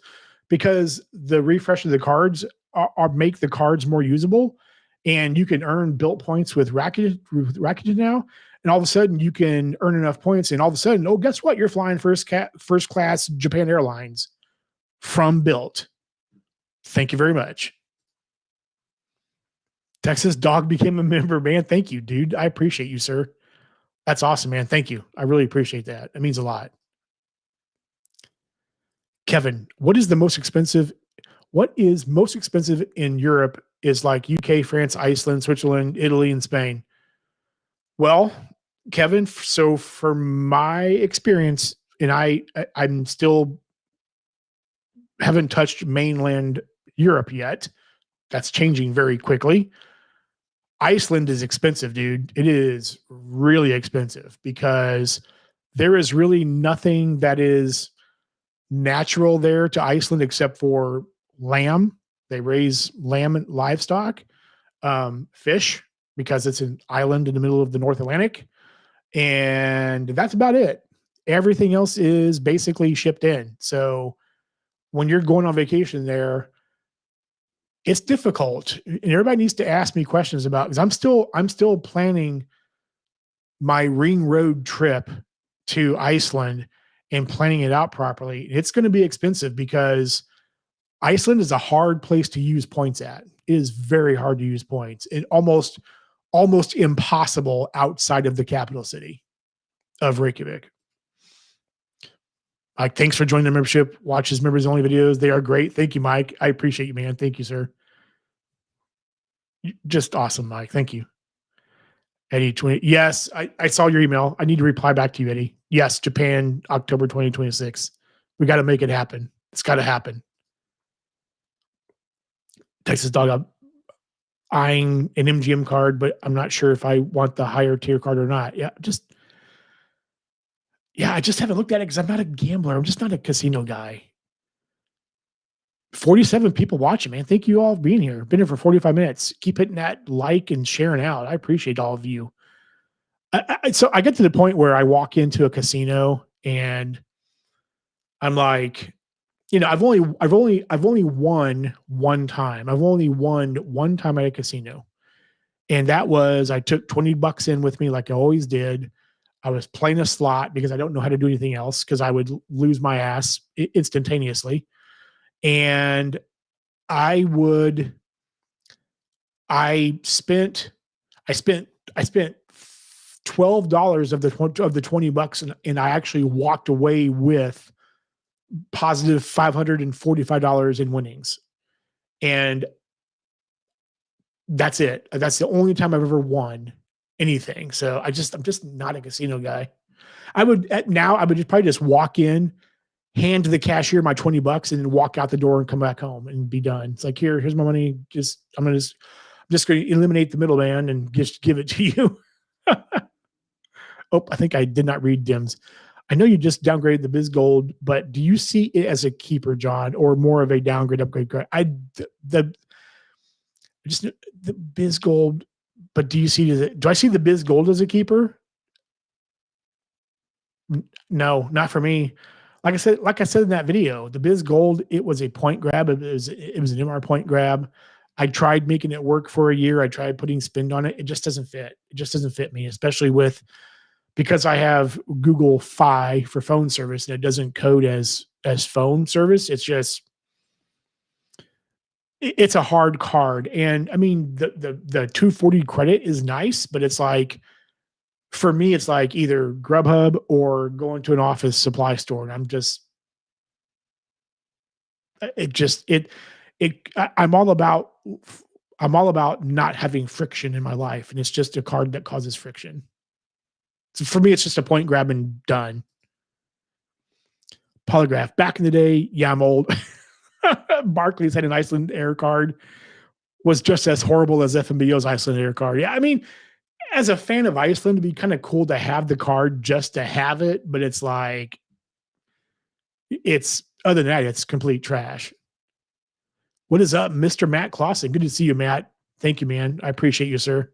because the refresh of the cards are make the cards more usable, and you can earn Built points with Rakuten now, and all of a sudden you can earn enough points, and all of a sudden, oh, guess what? You're flying first class Japan Airlines from Built. Thank you very much. Texas Dog became a member, man. Thank you, dude. I appreciate you, sir. That's awesome, man. Thank you. I really appreciate that. It means a lot. Kevin, what is most expensive in Europe is like UK, France, Iceland, Switzerland, Italy, and Spain? Well, Kevin, so for my experience, and I'm still haven't touched mainland Europe yet. That's changing very quickly. Iceland is expensive, dude. It is really expensive because there is really nothing that is natural there to Iceland except for lamb. They raise lamb and livestock, fish, because it's an island in the middle of the North Atlantic. And that's about it. Everything else is basically shipped in. So when you're going on vacation there, it's difficult, and everybody needs to ask me questions about, because I'm still planning my ring road trip to Iceland and planning it out properly. It's going to be expensive because Iceland is a hard place to use points at. It is very hard to use points. It almost impossible outside of the capital city of Reykjavik. Mike, thanks for joining the membership. Watch his members only videos. They are great. Thank you, Mike. I appreciate you, man. Thank you, sir. Just awesome, Mike. Thank you. Eddie, 20. Yes, I saw your email. I need to reply back to you, Eddie. Yes, Japan, October 2026. We got to make it happen. It's got to happen. Texas Dog, I'm eyeing an MGM card, but I'm not sure if I want the higher tier card or not. I just haven't looked at it because I'm not a gambler. I'm just not a casino guy. 47 people watching, man. Thank you all for being here. Been here for 45 minutes. Keep hitting that like and sharing out. I appreciate all of you. So I get to the point where I walk into a casino and I'm like, I've only won one time. I've only won one time at a casino. And that was, I took $20 in with me like I always did. I was playing a slot because I don't know how to do anything else because I would lose my ass instantaneously. And I spent $12 of the $20 and I actually walked away with positive $545 in winnings. And that's it. That's the only time I've ever won anything. So I'm just not a casino guy. I would probably just walk in, hand to the cashier my $20 and then walk out the door and come back home and be done. It's like, here's my money. I'm just going to eliminate the middleman and just give it to you. Oh, I think I did not read Dims. I know you just downgraded the Biz Gold, but do you see it as a keeper, John, or more of a downgrade upgrade? The Biz Gold, but do I see the Biz Gold as a keeper? No, not for me. Like I said in that video, the Biz Gold, it was a point grab. It was an MR point grab. I tried making it work for a year. I tried putting spin on it. It just doesn't fit. It just doesn't fit me, especially because I have Google Fi for phone service and it doesn't code as as phone service. It's a hard card. And I mean, the 240 credit is nice, but it's like for me, it's like either Grubhub or going to an office supply store. And it just I'm all about not having friction in my life, and it's just a card that causes friction. So for me, it's just a point grab and done. Polygraph. Back in the day, yeah, I'm old. Barclays had an Iceland Air card, was just as horrible as FMBO's Iceland Air card. Yeah, I mean, as a fan of Iceland, it'd be kind of cool to have the card just to have it, but it's like it's other than that, it's complete trash. What is up, Mr. Matt Clausen? Good to see you, Matt. Thank you, man. I appreciate you, sir.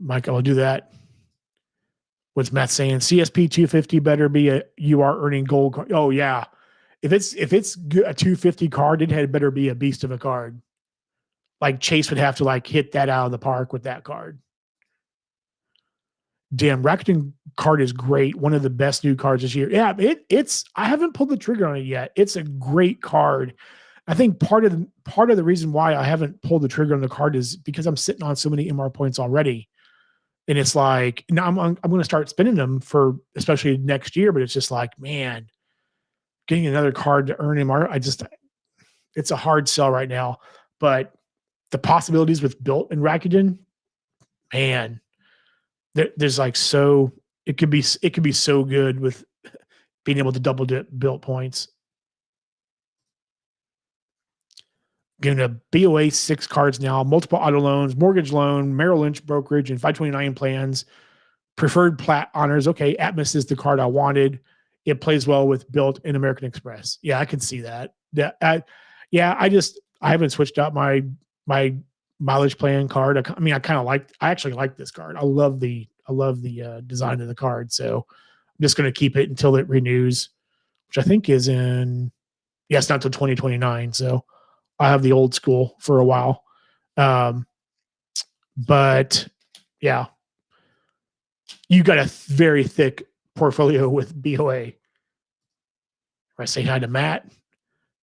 Mike, I'll do that. What's Matt saying? CSP 250 better be a you are earning gold card. Oh yeah. If it's a 250 card, it had better be a beast of a card. Like Chase would have to like hit that out of the park with that card. Damn, Rakuten card is great. One of the best new cards this year. Yeah, it's I haven't pulled the trigger on it yet. It's a great card. I think part of the reason why I haven't pulled the trigger on the card is because I'm sitting on so many MR points already. And it's like, now I'm going to start spending them for especially next year, but it's just like, man, getting another card to earn MR, it's a hard sell right now. But the possibilities with Built and Rakuten, man, there's like it could be so good with being able to double dip Built points. Getting a BOA 6 cards now, multiple auto loans, mortgage loan, Merrill Lynch brokerage, and 529 plans. Preferred plat honors. Okay, Atmos is the card I wanted. It plays well with Built and American Express. Yeah, I can see that. I haven't switched out my mileage plan card. I actually like this card. I love the design of the card. So I'm just going to keep it until it renews, which I think is it's not until 2029. So I have the old school for a while. But yeah, you got a very thick portfolio with BOA. I say hi to Matt.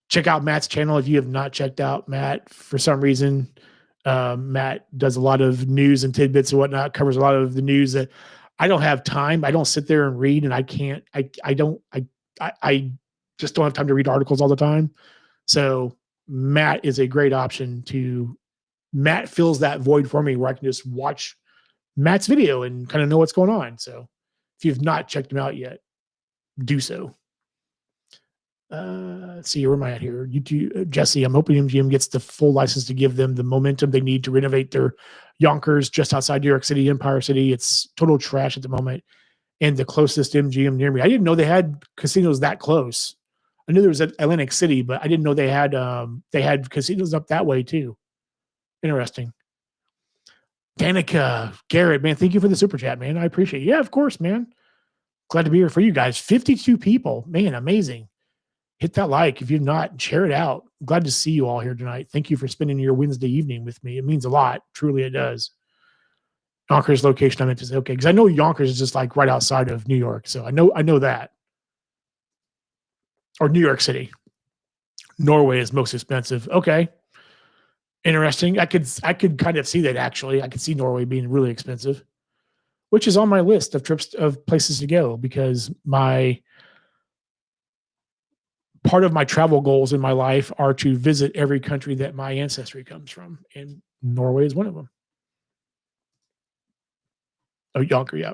Check out Matt's channel if you have not checked out Matt for some reason. Matt does a lot of news and tidbits and whatnot, covers a lot of the news that I don't have time. I don't sit there and read, and I can't, I just don't have time to read articles all the time. So Matt is a great option Matt fills that void for me where I can just watch Matt's video and kind of know what's going on. So if you've not checked him out yet, do so. Let's see, where am I at here? YouTube, Jesse, I'm hoping MGM gets the full license to give them the momentum they need to renovate their Yonkers just outside New York City, Empire City. It's total trash at the moment. And the closest MGM near me. I didn't know they had casinos that close. I knew there was Atlantic City, but I didn't know they had casinos up that way too. Interesting. Danica, Garrett, man, thank you for the super chat, man. I appreciate it. Yeah, of course, man. Glad to be here for you guys. 52 people, man, amazing. Hit that like if you've not, share it out. I'm glad to see you all here tonight. Thank you for spending your Wednesday evening with me. It means a lot. Truly, it does. Yonkers location, I meant to say, okay, because I know Yonkers is just like right outside of New York, so I know that. Or New York City. Norway is most expensive. Okay. Interesting. I could kind of see that actually. I could see Norway being really expensive, which is on my list of trips of places to go because part of my travel goals in my life are to visit every country that my ancestry comes from, and Norway is one of them. Oh, Yonker, yeah.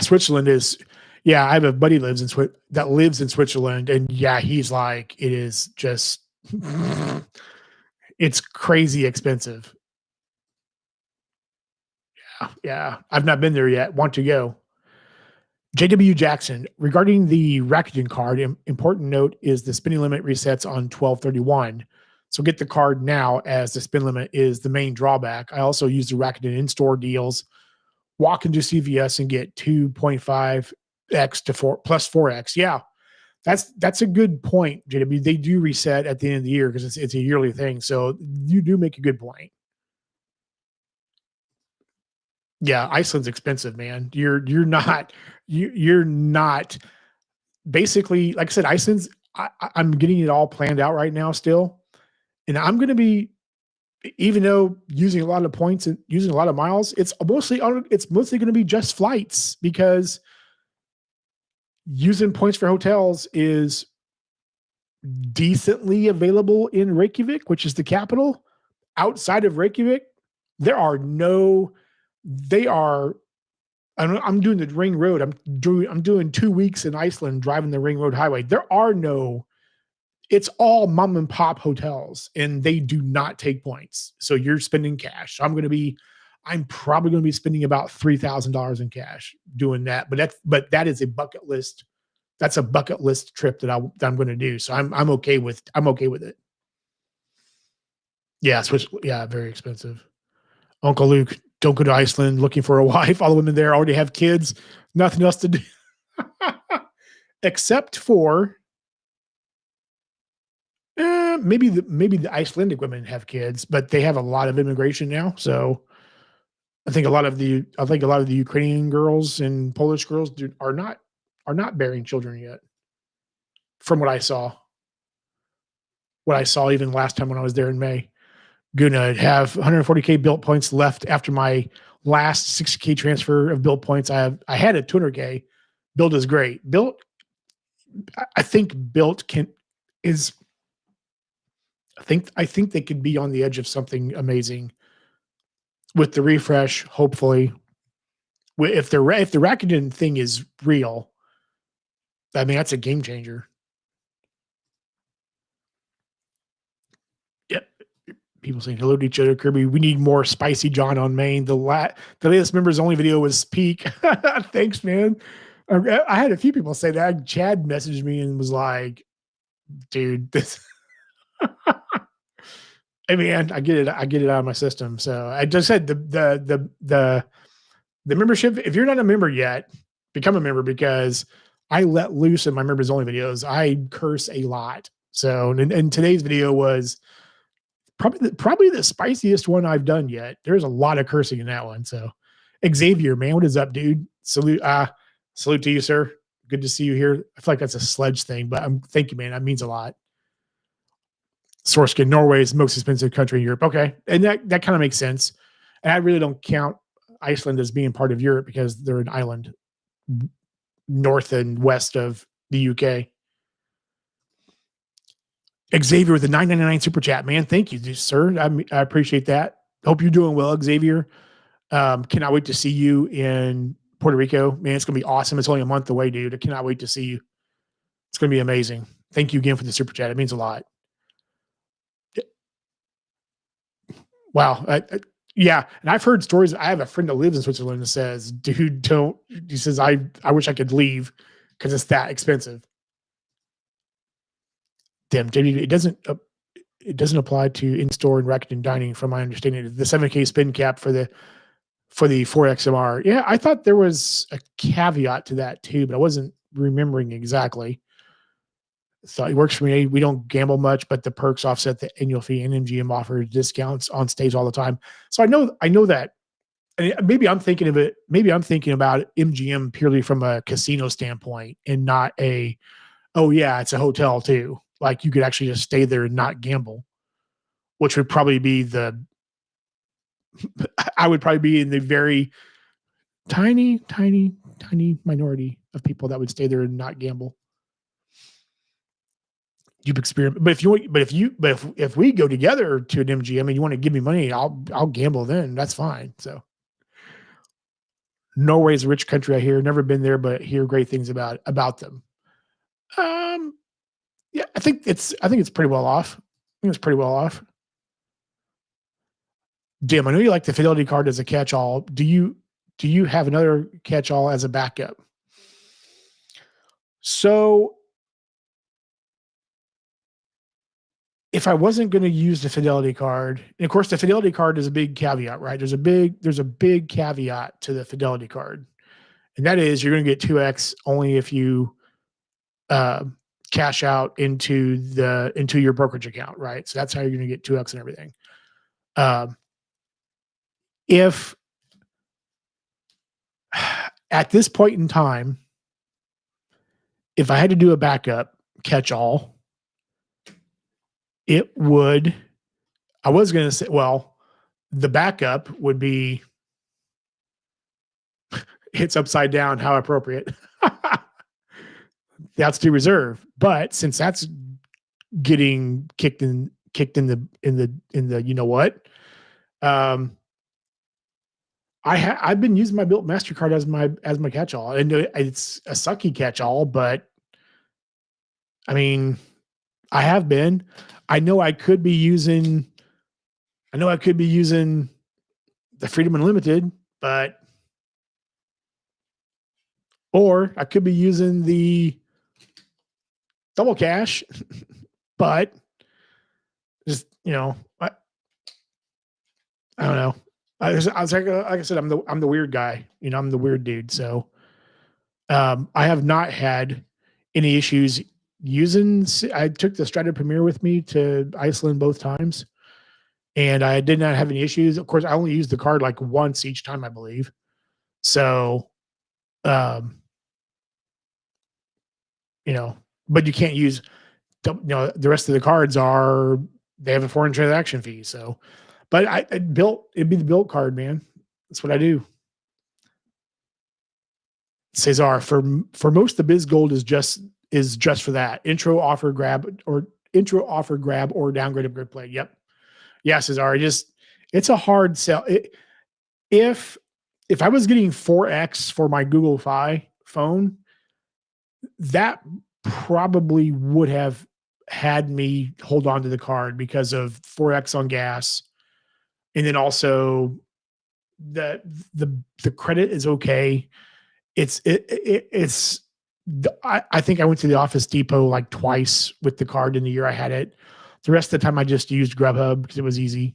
Switzerland is. Yeah, I have a buddy that lives in Switzerland, and yeah, he's like, it is just, it's crazy expensive. Yeah, I've not been there yet. Want to go. JW Jackson, regarding the Rakuten card, important note is the spending limit resets on 12/31. So get the card now as the spin limit is the main drawback. I also use the Rakuten in-store deals. Walk into CVS and get 2.5x to 4 plus 4x. Yeah, that's a good point, JW. They do reset at the end of the year because it's a yearly thing. So you do make a good point. Yeah, Iceland's expensive, man. You're not basically, like I said, Iceland's I'm getting it all planned out right now still. And I'm gonna be, even though using a lot of points and using a lot of miles, it's mostly gonna be just flights because using points for hotels is decently available in Reykjavik, which is the capital. Outside of Reykjavik, there are no they are I'm doing the ring road. I'm doing 2 weeks in Iceland driving the ring road highway. There are no It's all mom and pop hotels and they do not take points. So you're spending cash. I'm probably going to be spending about $3,000 in cash doing that. But that is a bucket list. That's a bucket list trip that I'm going to do. So I'm okay with it. Yeah, very expensive. Uncle Luke, don't go to Iceland looking for a wife. All the women there already have kids, nothing else to do. Except for maybe the Icelandic women have kids, but they have a lot of immigration now. So I think a lot of the Ukrainian girls and Polish girls are not bearing children yet. From what I saw even last time when I was there in May. Gonna have 140K built points left after my last 60K transfer of built points. I had a 200K. Build is great. I think built can is I think they could be on the edge of something amazing with the refresh. Hopefully, if the Rakuten thing is real, I mean that's a game changer. Yep. People saying hello to each other. Kirby, we need more spicy John on main. The latest members only video was peak. Thanks, man. I had a few people say that. Chad messaged me and was like, "Dude, this." I mean, I get it. I get it out of my system. So I just said the membership. If you're not a member yet, become a member because I let loose in my members only videos. I curse a lot. So and today's video was probably the spiciest one I've done yet. There's a lot of cursing in that one. So Xavier, man, what is up, dude? Salute to you, sir. Good to see you here. I feel like that's a sledge thing, but thank you, man. That means a lot. Sorskin, Norway is the most expensive country in Europe. Okay. And that kind of makes sense. And I really don't count Iceland as being part of Europe because they're an island north and west of the UK. Xavier with the 999 super chat, man. Thank you, sir. I appreciate that. Hope you're doing well, Xavier. Cannot wait to see you in Puerto Rico. Man, it's going to be awesome. It's only a month away, dude. I cannot wait to see you. It's going to be amazing. Thank you again for the super chat. It means a lot. Wow. Yeah. And I've heard stories. I have a friend that lives in Switzerland that says, dude, he says, I wish I could leave because it's that expensive. Damn, JD, it doesn't apply to in-store and Rakuten dining from my understanding. The 7K spin cap for the 4XMR. Yeah, I thought there was a caveat to that too, but I wasn't remembering exactly. So it works for me. We don't gamble much, but the perks offset the annual fee, and MGM offers discounts on stage all the time. So I know that. And maybe I'm thinking about MGM purely from a casino standpoint and not oh yeah, it's a hotel too. Like you could actually just stay there and not gamble, which would probably be I would probably be in the very tiny minority of people that would stay there and not gamble. You've experienced, but if we go together to an MGM and you want to give me money, I'll gamble then. That's fine. So Norway is a rich country. I hear, never been there, but hear great things about them. Yeah, I think it's pretty well off. I think it's pretty well off. Dim, I know you like the Fidelity card as a catch-all. Do you have another catch-all as a backup? So if I wasn't going to use the Fidelity card, and of course the Fidelity card is a big caveat, right? There's a big caveat to the Fidelity card, and that is you're going to get 2x only if you cash out into your brokerage account, right? So that's how you're going to get 2x and everything. If At this point in time, if I had to do a backup catch all, it would, I was going to say, well, the backup would be hits upside down. How appropriate. That's the reserve. But since that's getting kicked in the you know what, um, I've been using my Built Mastercard as my catch all, and it's a sucky catch all, but I mean, I have been. I know I could be using. I know I could be using the Freedom Unlimited, but or I could be using the Double Cash, but just I don't know. I was like I said, I'm the weird guy. I'm the weird dude. So I have not had any issues using. I took the Strata Premier with me to Iceland both times, and I did not have any issues. Of course, I only used the card like once each time, I believe. So, um, but you can't use. The rest of the cards they have a foreign transaction fee. So, but it'd be the Built card, man. That's what I do. Cesar, for most, the Biz Gold is just for that intro offer grab or downgrade upgrade play. Yep. Yeah, Cesar. It's a hard sell. If I was getting 4X for my Google Fi phone, that probably would have had me hold on to the card because of 4X on gas, and then also the credit is okay. I think I went to the Office Depot like twice with the card in the year I had it. The rest of the time I just used Grubhub because it was easy.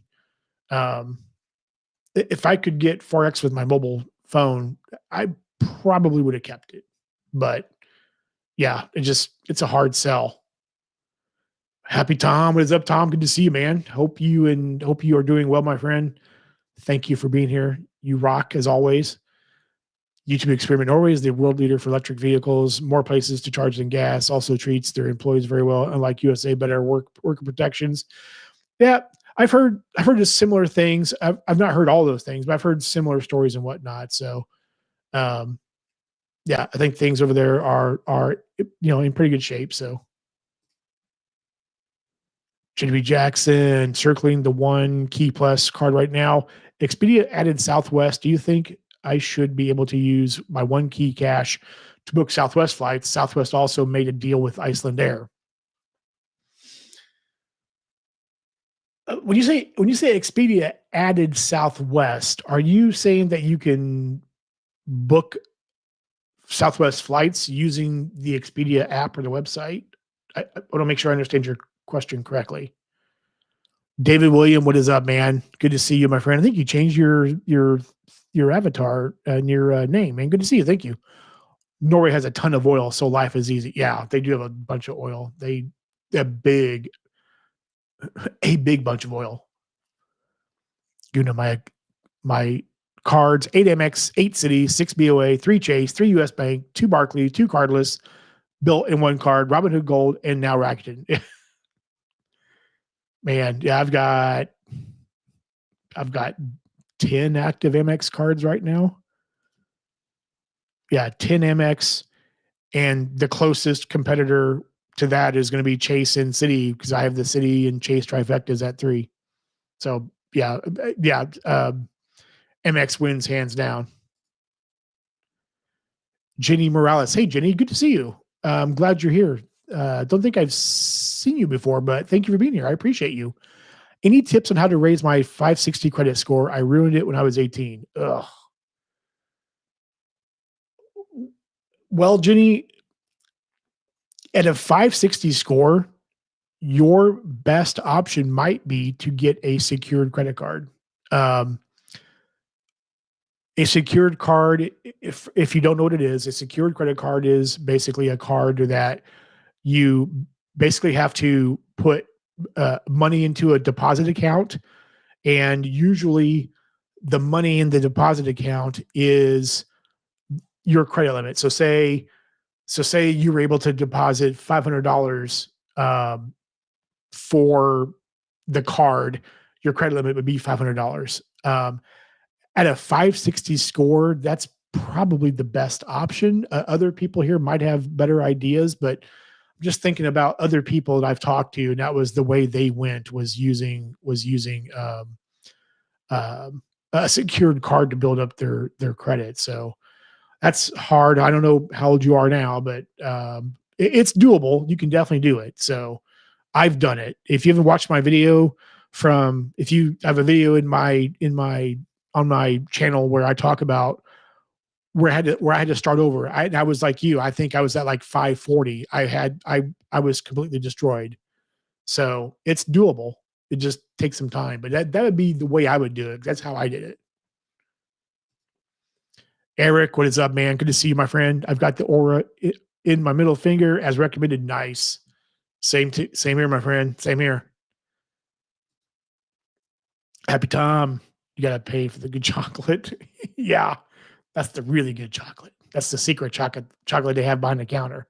If I could get 4X with my mobile phone, I probably would have kept it. But yeah, it's a hard sell. Happy Tom, what is up, Tom? Good to see you, man. Hope you are doing well, my friend. Thank you for being here. You rock as always. YouTube Experiment Norway is the world leader for electric vehicles. More places to charge than gas. Also treats their employees very well. Unlike USA, better worker protections. Yeah, I've heard just similar things. I've not heard all those things, but I've heard similar stories and whatnot. So, yeah, I think things over there are in pretty good shape. So, JB Jackson circling the One Key Plus card right now. Expedia added Southwest. Do you think I should be able to use my One Key cash to book Southwest flights? Southwest also made a deal with Icelandair. When you say Expedia added Southwest, are you saying that you can book Southwest flights using the Expedia app or the website? I want to make sure I understand your question correctly. David William, what is up, man? Good to see you, my friend. I think you changed your avatar and your name, man. Good to see you. Thank you. Norway has a ton of oil, so life is easy. Yeah, they do have a bunch of oil. They have a big bunch of oil. My cards: 8 Amex, 8 Citi, 6 BOA, 3 Chase, 3 US Bank, 2 Barclays, 2 cardless, Built in 1 card, Robinhood Gold, and now Rakuten. Man, yeah, I've got 10 active Amex cards right now. Yeah, 10 Amex, and the closest competitor to that is going to be Chase and Citi because I have the Citi and Chase trifectas at 3. So yeah, Amex wins hands down. Jenny Morales. Hey, Jenny, good to see you. I'm glad you're here. Don't think I've seen you before, but thank you for being here. I appreciate you. Any tips on how to raise my 560 credit score? I ruined it when I was 18. Ugh. Well, Jenny, at a 560 score, your best option might be to get a secured credit card. A secured card, if you don't know what it is, a secured credit card is basically a card that you basically have to put money into a deposit account, and usually the money in the deposit account is your credit limit. So say you were able to deposit $500 for the card, your credit limit would be $500. At a 560 score, that's probably the best option. Other people here might have better ideas, but I'm just thinking about other people that I've talked to, and that was the way they went, was using a secured card to build up their credit. So that's hard. I don't know how old you are now, but it's doable. You can definitely do it. So I've done it. If you haven't watched my video if you have a video in my on my channel where I talk about where I had to start over. I was like you. I think I was at like 540. I was completely destroyed. So it's doable. It just takes some time, but that would be the way I would do it. That's how I did it. Eric, what is up, man? Good to see you, my friend. I've got the aura in my middle finger as recommended. Nice. Same here, my friend. Same here. Happy Tom. You gotta pay for the good chocolate. Yeah, that's the really good chocolate. That's the secret chocolate they have behind the counter.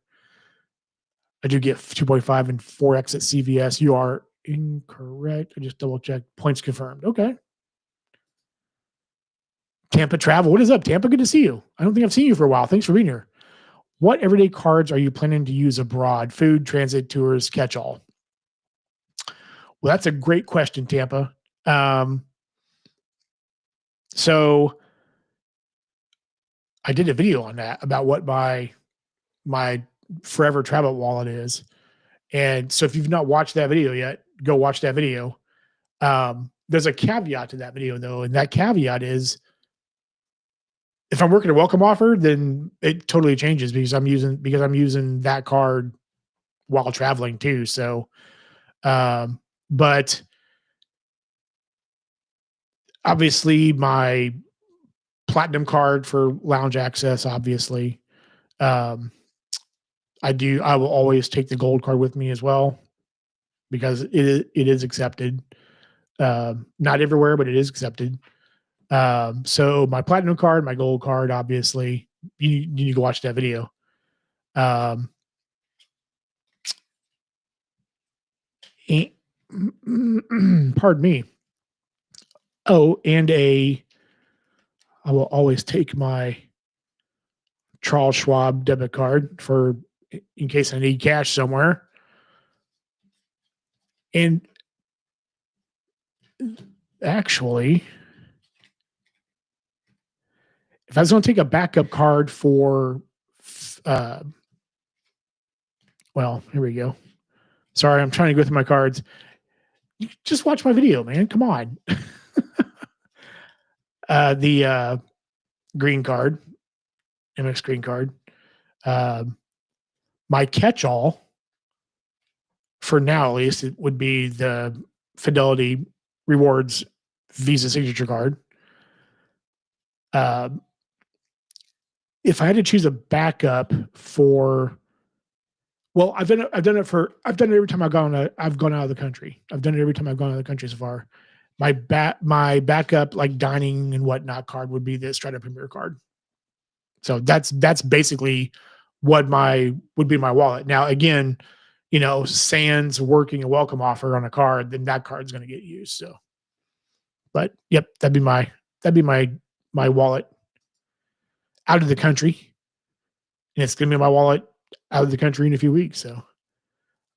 I do get 2.5 and 4x at CVS. You are incorrect. I just double checked. Points confirmed. Okay. Tampa Travel. What is up, Tampa? Good to see you. I don't think I've seen you for a while. Thanks for being here. What everyday cards are you planning to use abroad? Food, transit, tours, catch all. Well, that's a great question, Tampa. So I did a video on that about what my forever travel wallet is. And so if you've not watched that video yet, go watch that video. There's a caveat to that video though, and that caveat is if I'm working a welcome offer, then it totally changes because I'm using that card while traveling too. So, but obviously my platinum card for lounge access, obviously. I will always take the gold card with me as well because it is accepted. Not everywhere, but it is accepted. So my platinum card, my gold card, obviously, you need to go watch that video. And, pardon me. Oh, and I will always take my Charles Schwab debit card in case I need cash somewhere. And actually, if I was going to take a backup card for, well, here we go. Sorry, I'm trying to go through my cards. You just watch my video, man. Come on. The green card, MX green card. My catch-all, for now at least, it would be the Fidelity Rewards Visa Signature card. If I had to choose a backup for, well, I've done it every time I've gone out of the country. I've done it every time I've gone out of the country so far. My backup, like dining and whatnot card, would be the Strata Premier card. So that's basically what would be my wallet. Now, again, sans working a welcome offer on a card, then that card's going to get used. So, but yep, that'd be my wallet out of the country, and it's going to be my wallet out of the country in a few weeks. So,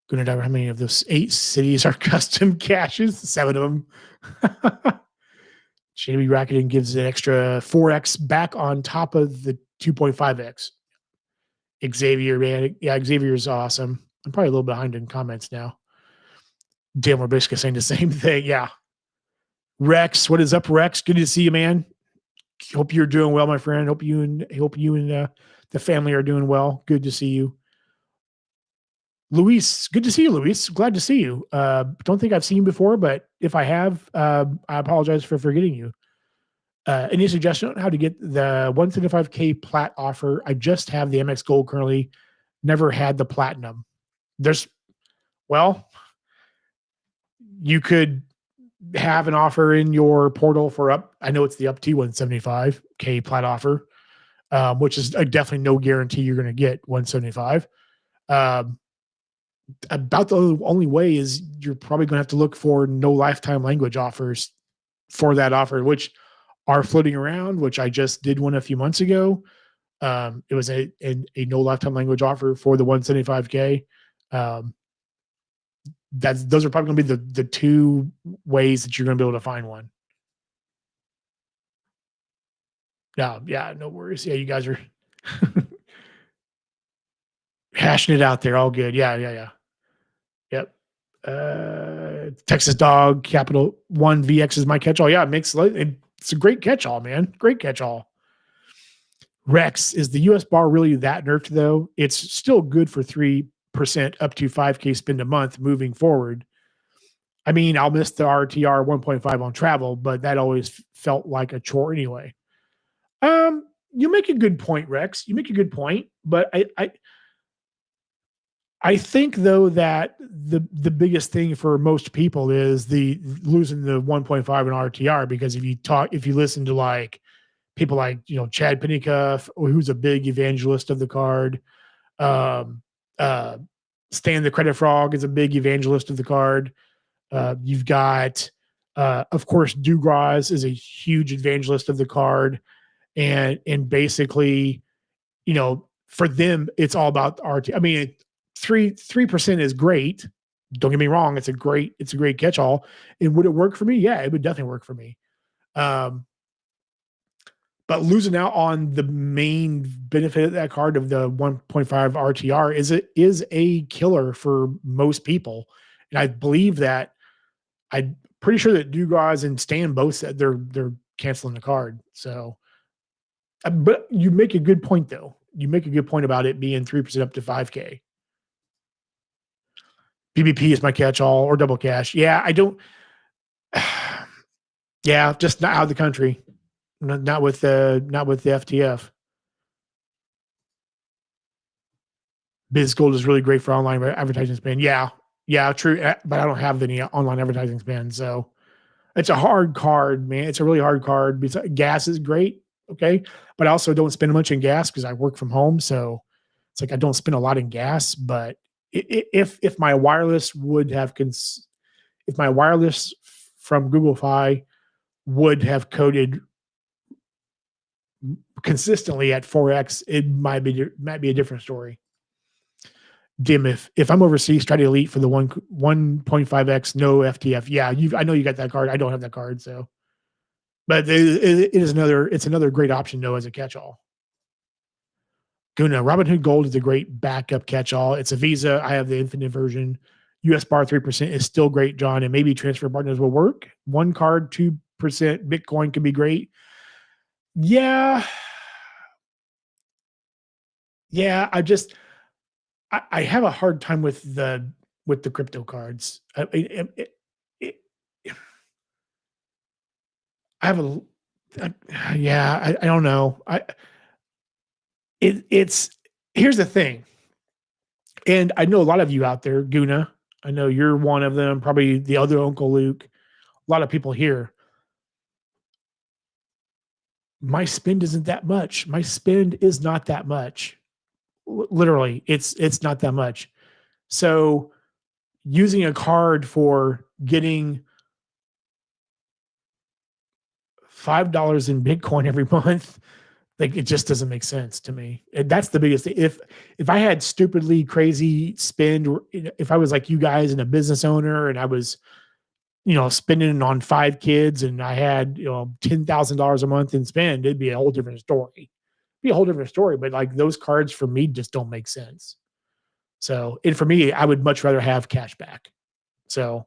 going to know how many of those 8 cities are custom caches. 7 of them. JB Racketing gives an extra 4x back on top of the 2.5x. Xavier, man. Yeah, Xavier's awesome. I'm probably a little behind in comments now. Dan Warbisca saying the same thing. Yeah. Rex, what is up, Rex? Good to see you, man. Hope you're doing well, my friend. Hope you and the family are doing well. Good to see you. Luis, good to see you, Luis. Glad to see you. Don't think I've seen you before, but if I have, I apologize for forgetting you. Any suggestion on how to get the 175K plat offer? I just have the MX Gold currently. Never had the platinum. You could have an offer in your portal for I know it's the up to 175K plat offer. which is definitely no guarantee you're going to get 175. Um, about the only way is you're probably going to have to look for no lifetime language offers for that offer, which are floating around, which I just did one a few months ago. It was a no lifetime language offer for the 175K. Um, those are probably going to be the two ways that you're going to be able to find one. No, yeah, no worries. Yeah, you guys are hashing it out there. All good. Yeah, yeah, yeah. Yep. Texas Dog Capital One VX is my catch-all. Yeah, it's a great catch-all, man. Great catch-all. Rex, is the US bar really that nerfed though? It's still good for 3% up to 5K spend a month moving forward. I mean, I'll miss the RTR 1.5 on travel, but that always felt like a chore anyway. You make a good point, Rex. You make a good point, but I think though that the biggest thing for most people is the losing the 1.5 in RTR, because if you listen to like people like Chad Pennycuff, who's a big evangelist of the card, um, uh, Stan the Credit Frog is a big evangelist of the card. You've got, of course, Dugras is a huge evangelist of the card, and basically, for them, it's all about RT. I mean, 3% is great. Don't get me wrong; it's a great catch-all. And would it work for me? Yeah, it would definitely work for me. But losing out on the main benefit of that card of the 1.5 RTR is a killer for most people. And I believe that I'm pretty sure that Dugras and Stan both said they're canceling the card. So, but you make a good point though. You make a good point about it being 3% up to 5K. PBP is my catch-all or double cash. Yeah, I don't. Yeah, just not out of the country. Not with the FTF. BizGold is really great for online advertising spend. Yeah, true. But I don't have any online advertising spend, so it's a hard card, man. It's a really hard card. Gas is great, okay, but I also don't spend much in gas because I work from home, so it's like I don't spend a lot in gas. But if my wireless if my wireless from Google Fi would have coded consistently at 4x, it might be a different story. Dim, if I'm overseas, try to elite for the 1.5x no FTF. Yeah, I know you got that card. I don't have that card, so. But it's another great option though as a catch-all. Guna, Robinhood Gold is a great backup catch-all. It's a Visa. I have the infinite version. US bar 3% is still great, John, and maybe transfer partners will work. One card, 2% Bitcoin could be great. Yeah. Yeah, I have a hard time with the crypto cards. I have I don't know. It's here's the thing, and I know a lot of you out there, Guna. I know you're one of them. Probably the other Uncle Luke. A lot of people here. My spend isn't that much. My spend is not that much. Literally, it's not that much. So using a card for getting $5 in Bitcoin every month, like it just doesn't make sense to me. And that's the biggest thing. If I had stupidly crazy spend, if I was like you guys and a business owner and I was, spending on 5 kids and I had, $10,000 a month in spend, it'd be a whole different story. But like those cards for me just don't make sense. So, and for me, I would much rather have cash back. So,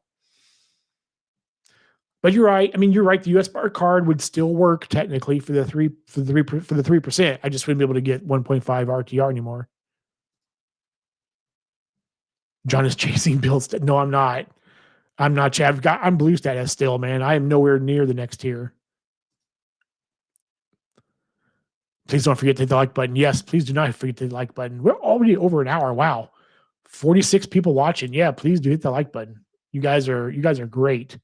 but you're right. I mean, you're right. The US bar card would still work technically for the 3%. I just wouldn't be able to get 1.5 RTR anymore. John is chasing bills. No, I'm not. I'm not. I'm blue status still, man. I am nowhere near the next tier. Please don't forget to hit the like button. Yes, please do not forget to hit the like button. We're already over an hour. Wow. 46 people watching. Yeah, please do hit the like button. You guys are great.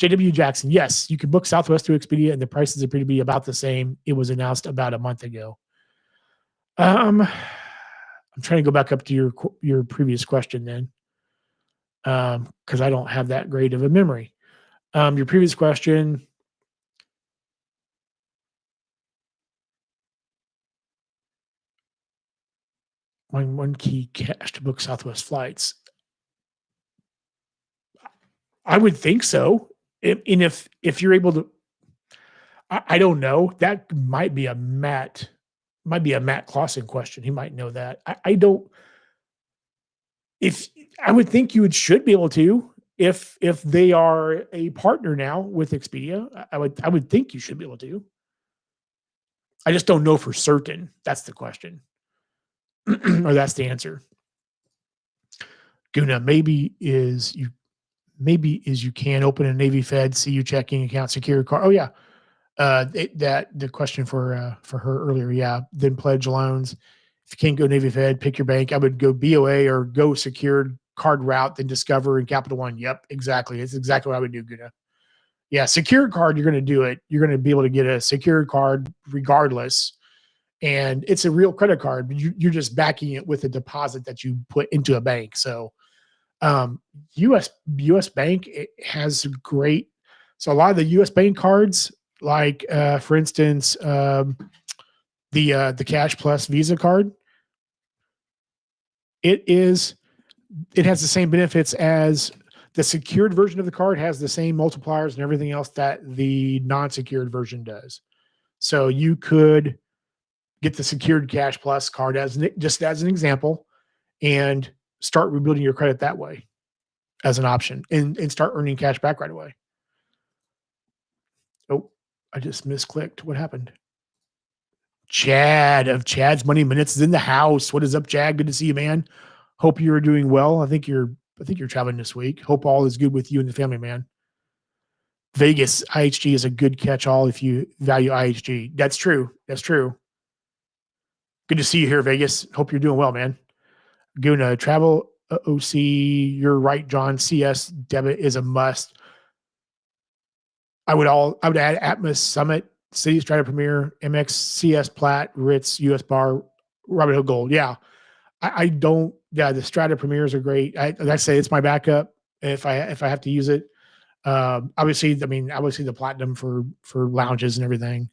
JW Jackson, yes, you can book Southwest through Expedia and the prices appear to be about the same. It was announced about a month ago. I'm trying to go back up to your previous question then, because I don't have that great of a memory. Your previous question, one key cache to book Southwest flights. I would think so. And if you're able to, I don't know. That might be a Matt Clausen question. He might know that. I don't. If I would think you should be able to, if they are a partner now with Expedia, I would think you should be able to. I just don't know for certain. That's the question, or that's the answer. Guna, maybe is you can open a Navy Fed CU checking account, secure card. Oh yeah, that the question for her earlier. Yeah, then pledge loans. If you can't go Navy Fed, pick your bank. I would go BOA or go secured card route, then Discover and Capital One. Yep, exactly. It's exactly what I would do, Guna. Yeah, secured card, you're going to do it. You're going to be able to get a secured card regardless. And it's a real credit card, but you're just backing it with a deposit that you put into a bank. So um, US Bank it has great. So a lot of the US Bank cards, like for instance, the Cash Plus Visa card, it is it has the same benefits as the secured version of the card has the same multipliers and everything else that the non-secured version does. So you could get the secured Cash Plus card just as an example and start rebuilding your credit that way as an option and start earning cash back right away. Oh, I just misclicked. What happened? Chad of Chad's Money Minutes is in the house. What is up, Chad? Good to see you, man. Hope you're doing well. I think you're traveling this week. Hope all is good with you and the family, man. Vegas IHG is a good catch-all if you value IHG. That's true. That's true. Good to see you here, Vegas. Hope you're doing well, man. Guna, travel OC. You're right, John. CS debit is a must. I would add Atmos Summit, City Strata Premier, MX CS Plat, Ritz, US Bar, Robert Hill Gold. Yeah. I don't. Yeah, the Strata Premiers are great. Like I say, it's my backup if I have to use it. Obviously the platinum for lounges and everything.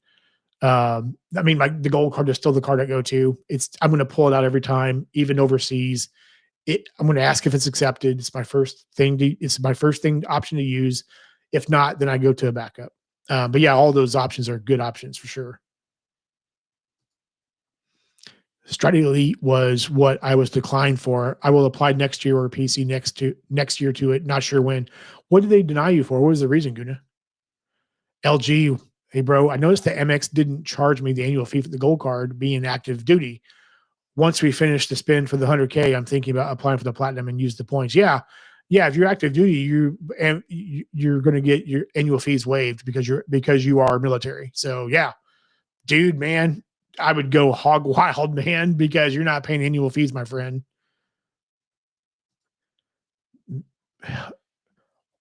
The gold card is still the card I go to. I'm going to pull it out every time, even overseas. I'm going to ask if it's accepted. It's my first option to use. If not, then I go to a backup. But yeah, all those options are good options for sure. Strata Elite was what I was declined for. I will apply next year or PC next year to it. Not sure when. What did they deny you for? What was the reason, Guna? LG, hey bro, I noticed that MX didn't charge me the annual fee for the gold card being active duty. Once we finish the spin for the 100K, I'm thinking about applying for the platinum and use the points. Yeah. If you're active duty, you're going to get your annual fees waived because you are military. So yeah, dude, man, I would go hog wild, man, because you're not paying annual fees, my friend.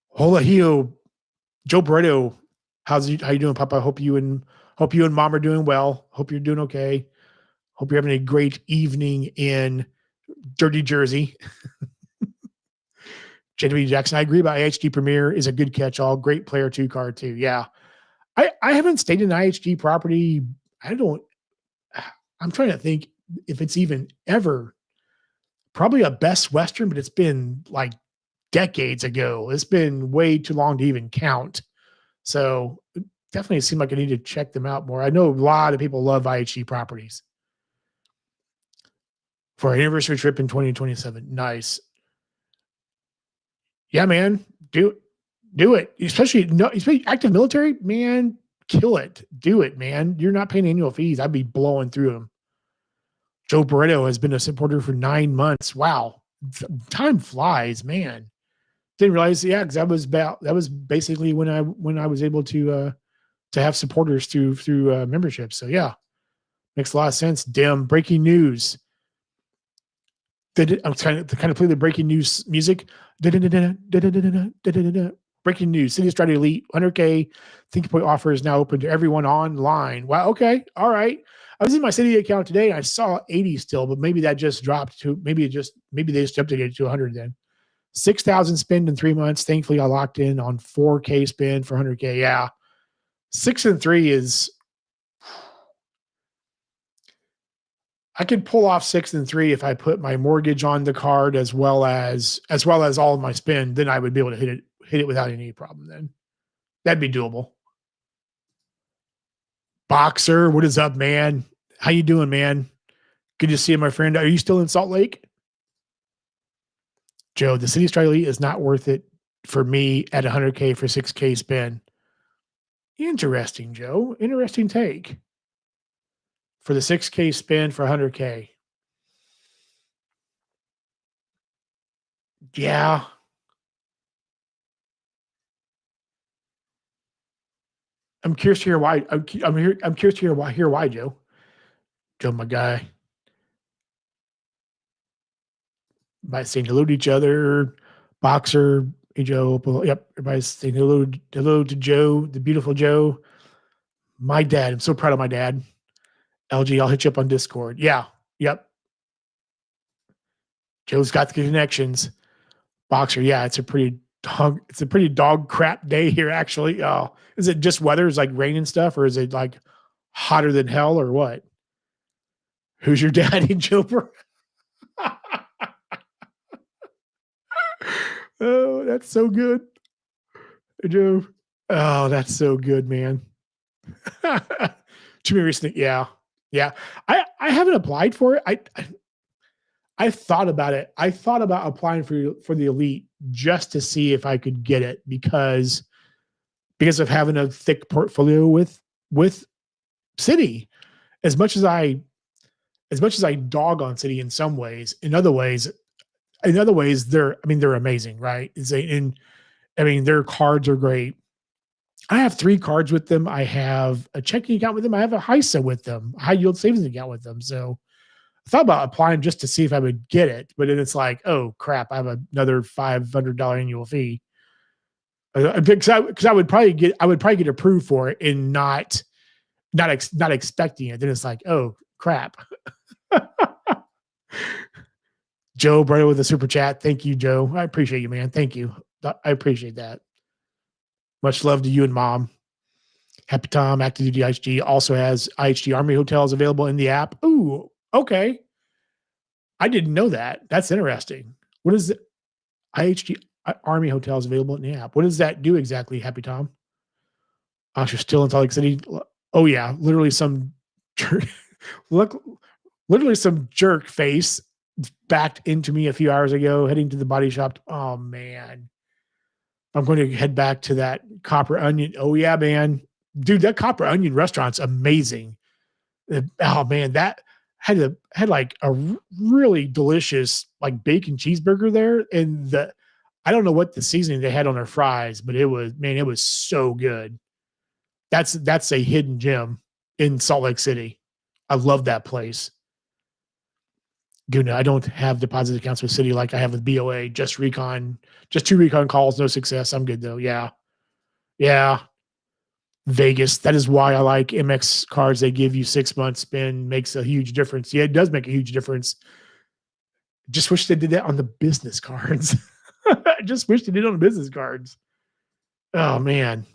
Hola, Joe Barreto, how you doing, Papa? Hope you and Mom are doing well. Hope you're doing okay. Hope you're having a great evening in Dirty Jersey. JW Jackson, I agree about IHG Premier is a good catch-all. Great player 2 card too. Yeah. I haven't stayed in IHG property. I'm trying to think if it's even ever probably a Best Western, but it's been like decades ago. It's been way too long to even count. So it definitely seemed like I need to check them out more. I know a lot of people love IHG properties for our anniversary trip in 2027. Nice. Yeah, man, do it. Especially active military, man, kill it. Do it, man. You're not paying annual fees. I'd be blowing through them. Joe Barreto has been a supporter for 9 months. Wow. Time flies, man. Didn't realize, yeah, because that was basically when I was able to have supporters through membership. So yeah, makes a lot of sense. Damn, breaking news. I'm kind of play the breaking news music. Breaking news: City Stride Elite 100K Think Point offer is now open to everyone online. Wow. Okay. All right. I was in my City account today and I saw 80 still, but maybe that just dropped to maybe they just updated it to 100 then. 6,000 spend in 3 months. Thankfully, I locked in on 4K spend for 100K. Yeah. 6 and 3 is I could pull off 6 and 3 if I put my mortgage on the card as well as all of my spend. Then I would be able to hit it without any problem. Then that'd be doable. Boxer, what is up, man? How you doing, man? Good to see you, my friend. Are you still in Salt Lake? Joe, the City Stride Elite is not worth it for me at 100K for 6K spend. Interesting, Joe. Interesting take. For the 6K spend for 100K. Yeah. I'm curious to hear why. I'm curious to hear why, Joe. Joe, my guy. By saying hello to each other. Boxer, hey Joe. Yep. Everybody's saying hello to Joe, the beautiful Joe. My dad. I'm so proud of my dad. LG, I'll hit you up on Discord. Yeah. Yep. Joe's got the connections. Boxer, yeah, it's a pretty dog crap day here, actually. Oh, is it just weather? Is like rain and stuff, or is it like hotter than hell, or what? Who's your daddy, Joper? Oh, that's so good, Joe. Oh, that's so good, man. Too many recent, yeah, yeah. I haven't applied for it. I thought about it. I thought about applying for the elite just to see if I could get it because of having a thick portfolio with City. As much as I dog on City in some ways, in other ways they're amazing, right? Their cards are great. I have 3 cards with them. I have a checking account with them. I have a HISA with them, high yield savings account with them. So I thought about applying just to see if I would get it, but then it's like, oh crap, I have another $500 annual fee. Because I would probably get approved for it and not expecting it. Then it's like, oh crap. Joe, brother, with a super chat. Thank you, Joe. I appreciate you, man. Thank you. I appreciate that. Much love to you and mom. Happy Tom, Active Duty IHG also has IHG Army hotels available in the app. Ooh, okay. I didn't know that. That's interesting. What is it? IHG Army hotels available in the app. What does that do exactly, Happy Tom? You're still in Salt Lake City. Oh yeah, literally some jerk face backed into me a few hours ago, heading to the body shop. Oh man. I'm going to head back to that Copper Onion. Oh yeah, man. Dude, that Copper Onion restaurant's amazing. Oh man, that had like a really delicious like bacon cheeseburger there. And I don't know what the seasoning they had on their fries, but it was so good. That's a hidden gem in Salt Lake City. I love that place. Guna, I don't have deposit accounts with City like I have with BOA. Just 2 recon calls, no success. I'm good though. Yeah. Yeah. Vegas. That is why I like MX cards. They give you 6 months spend, makes a huge difference. Yeah, it does make a huge difference. Just wish they did that on the business cards. I just wish they did on the business cards. Oh man.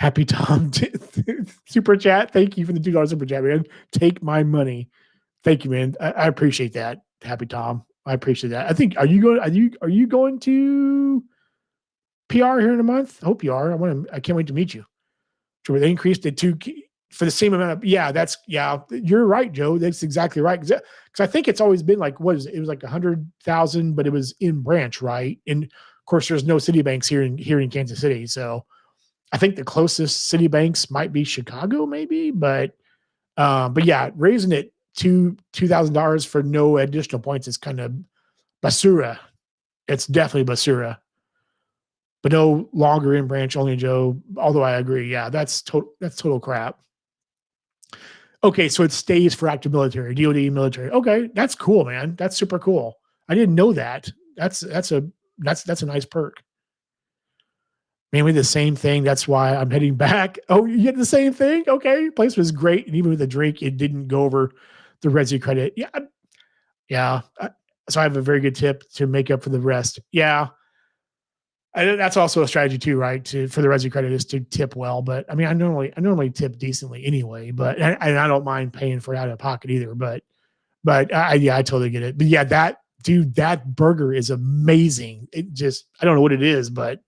Happy Tom super chat. Thank you for the $2 super chat, man. Take my money. Thank you, man. I appreciate that. Happy Tom. I appreciate that. I think are you going to PR here in a month? I hope you are. I can't wait to meet you. So they increased it for the same amount of you're right, Joe. That's exactly right. Because I think it's always been like, what is it? It was like 100,000, but it was in branch, right? And of course, there's no City banks here in Kansas City. So I think the closest City banks might be Chicago, maybe, but yeah, raising it to $2,000 for no additional points is kind of basura. It's definitely basura. But no longer in branch, only Joe. Although I agree, yeah, that's total crap. Okay, so it stays for active military, DoD military. Okay, that's cool, man. That's super cool. I didn't know that. That's a nice perk. Mainly the same thing. That's why I'm heading back. Oh, you get the same thing? Okay. Place was great. And even with the drink, it didn't go over the Resi credit. Yeah. Yeah. So I have a very good tip to make up for the rest. Yeah. That's also a strategy too, right? For the Resi credit is to tip well. But I mean, I normally tip decently anyway, but and I don't mind paying for it out of pocket either. But yeah, I totally get it. But yeah, that dude, that burger is amazing. It just I don't know what it is, but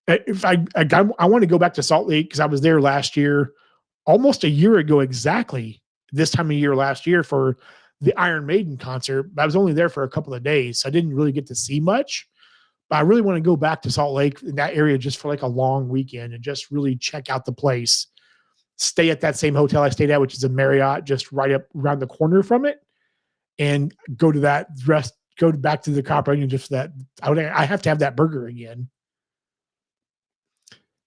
if I want to go back to Salt Lake because I was there last year, almost a year ago exactly. This time of year last year for the Iron Maiden concert. I was only there for a couple of days, so I didn't really get to see much. But I really want to go back to Salt Lake in that area just for like a long weekend and just really check out the place. Stay at that same hotel I stayed at, which is a Marriott, just right up around the corner from it, and go to that rest. Go back to the Copper Onion just for that. I have to have that burger again.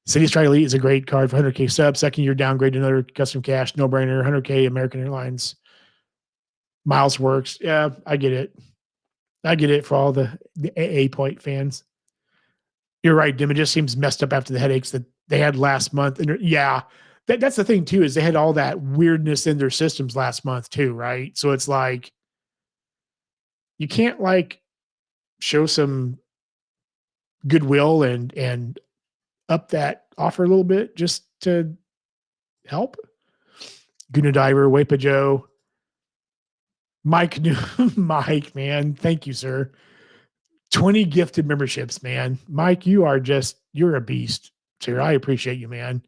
City Strike Elite is a great card for 100K subs. Second year downgrade to another custom cash, no brainer. 100K American Airlines. Miles works. Yeah, I get it. I get it for all the AA point fans. You're right, Dim. It just seems messed up after the headaches that they had last month. And yeah, that's the thing too, is they had all that weirdness in their systems last month too, right? So it's like you can't like show some goodwill and up that offer a little bit just to help. Guna Diver, Wapa Joe, Mike, Mike, man, thank you, sir. 20 gifted memberships, man. Mike, you're a beast, sir. I appreciate you, man.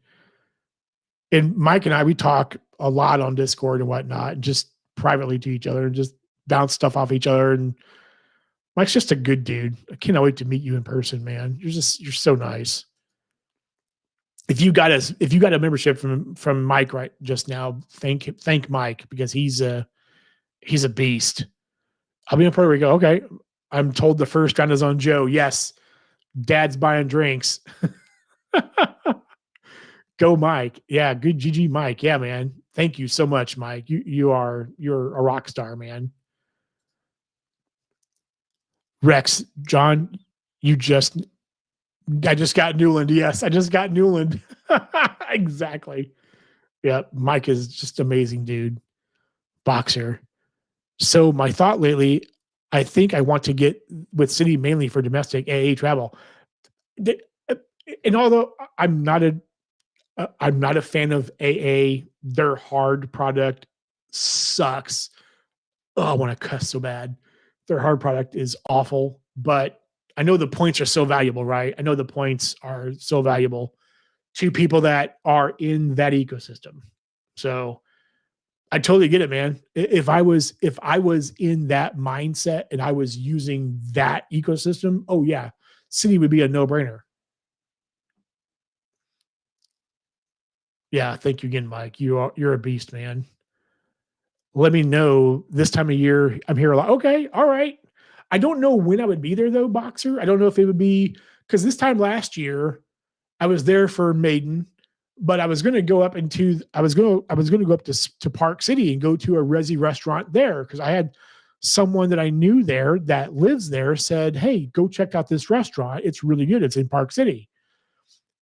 And Mike and I, we talk a lot on Discord and whatnot, just privately to each other and just bounce stuff off each other. And Mike's just a good dude. I cannot wait to meet you in person, man. You're so nice. If you got a membership from Mike right just now, thank Mike because he's a beast. I'll be in Puerto Rico. Okay. I'm told the first round is on Joe. Yes. Dad's buying drinks. Go Mike. Yeah, good GG Mike. Yeah, man. Thank you so much, Mike. You're a rock star, man. Rex, John, I just got Newland. Yes, I just got Newland. Exactly. Yeah, Mike is just amazing, dude. Boxer. So my thought lately, I think I want to get with City mainly for domestic AA travel. And although I'm not a fan of AA, their hard product sucks. Oh, I want to cuss so bad. Their hard product is awful, but I know the points are so valuable, right? I know the points are so valuable to people that are in that ecosystem. So I totally get it, man. If I was in that mindset and I was using that ecosystem, oh yeah, City would be a no-brainer. Yeah, thank you again, Mike. You're a beast, man. Let me know this time of year. I'm here a lot. Okay, all right. I don't know when I would be there though, Boxer. I don't know if it would be because this time last year I was there for Maiden, but I was going to go up to go up to Park City and go to a Resi restaurant there because I had someone that I knew there that lives there said, "Hey, go check out this restaurant. It's really good. It's in Park City."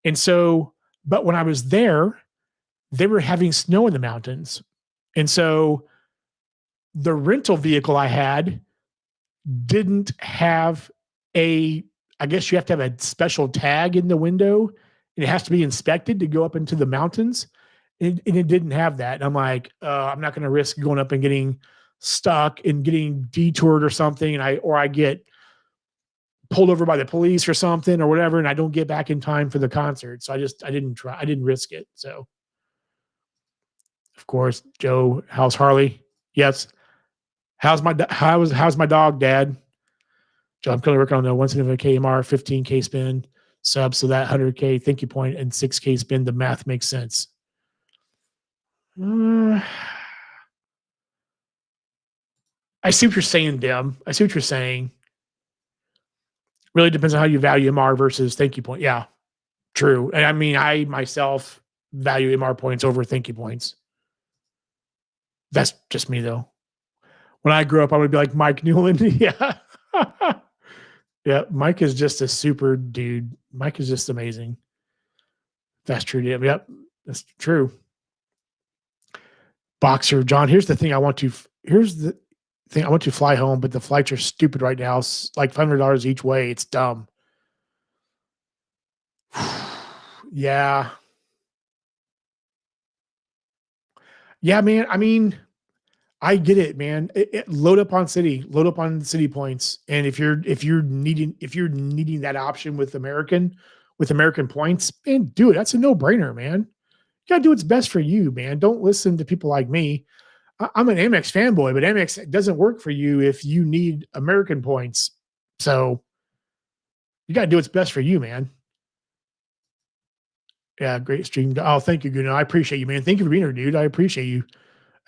And so, but when I was there, they were having snow in the mountains. And so the rental vehicle I had didn't have I guess you have to have a special tag in the window and it has to be inspected to go up into the mountains. And it didn't have that. And I'm like, I'm not going to risk going up and getting stuck and getting detoured or something. And I get pulled over by the police or something or whatever. And I don't get back in time for the concert. So I didn't risk it. So of course, Joe, how's Harley? Yes. How's my dog, Dad? Joe, I'm currently working on the 175K MR, 15K spin sub, so that 100K thank you point and 6K spin. The math makes sense. I see what you're saying, Dim. I see what you're saying. Really depends on how you value MR versus thank you point. Yeah, true. And I mean, I myself value MR points over thank you points. That's just me though. When I grew up, I would be like Mike Newland. Yeah. Yeah, Mike is just a super dude. Mike is just amazing. That's true. Yep, that's true. Boxer John, here's the thing. Here's the thing. I want to fly home, but the flights are stupid right now. It's like $500 each way. It's dumb. Yeah, yeah, man. I mean, I get it, man. Load up on city points, and if you're needing that option with American points, man, do it. That's a no brainer, man. You gotta do what's best for you, man. Don't listen to people like me. I'm an Amex fanboy, but Amex doesn't work for you if you need American points. So you got to do what's best for you, man. Yeah, great stream. Oh, thank you, Guna. I appreciate you, man. Thank you for being here, dude. I appreciate you.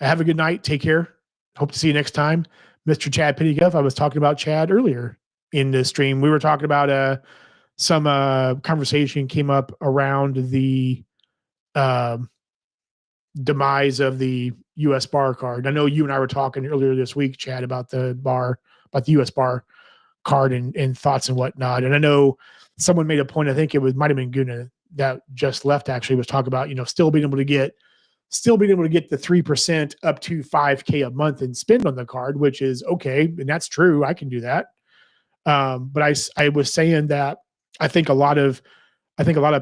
Have a good night. Take care. Hope to see you next time. Mr. Chad Pittyguff. I was talking about Chad earlier in the stream. We were talking about some conversation came up around the um demise of the US bar card. I know you and I were talking earlier this week, Chad, about about the US bar card and thoughts and whatnot. And I know someone made a point, I think might have been Guna that just left actually, was talking about, still being able to get the 3% up to 5K a month and spend on the card, which is okay. And that's true. I can do that. But I was saying that I think a lot of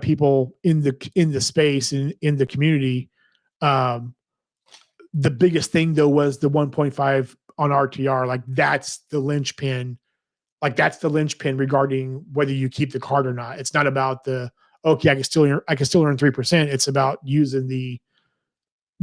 people in the space in the community, um, the biggest thing though was the 1.5 on RTR. Like that's the linchpin. Like that's the linchpin regarding whether you keep the card or not. It's not about okay, I can still earn 3%. It's about using the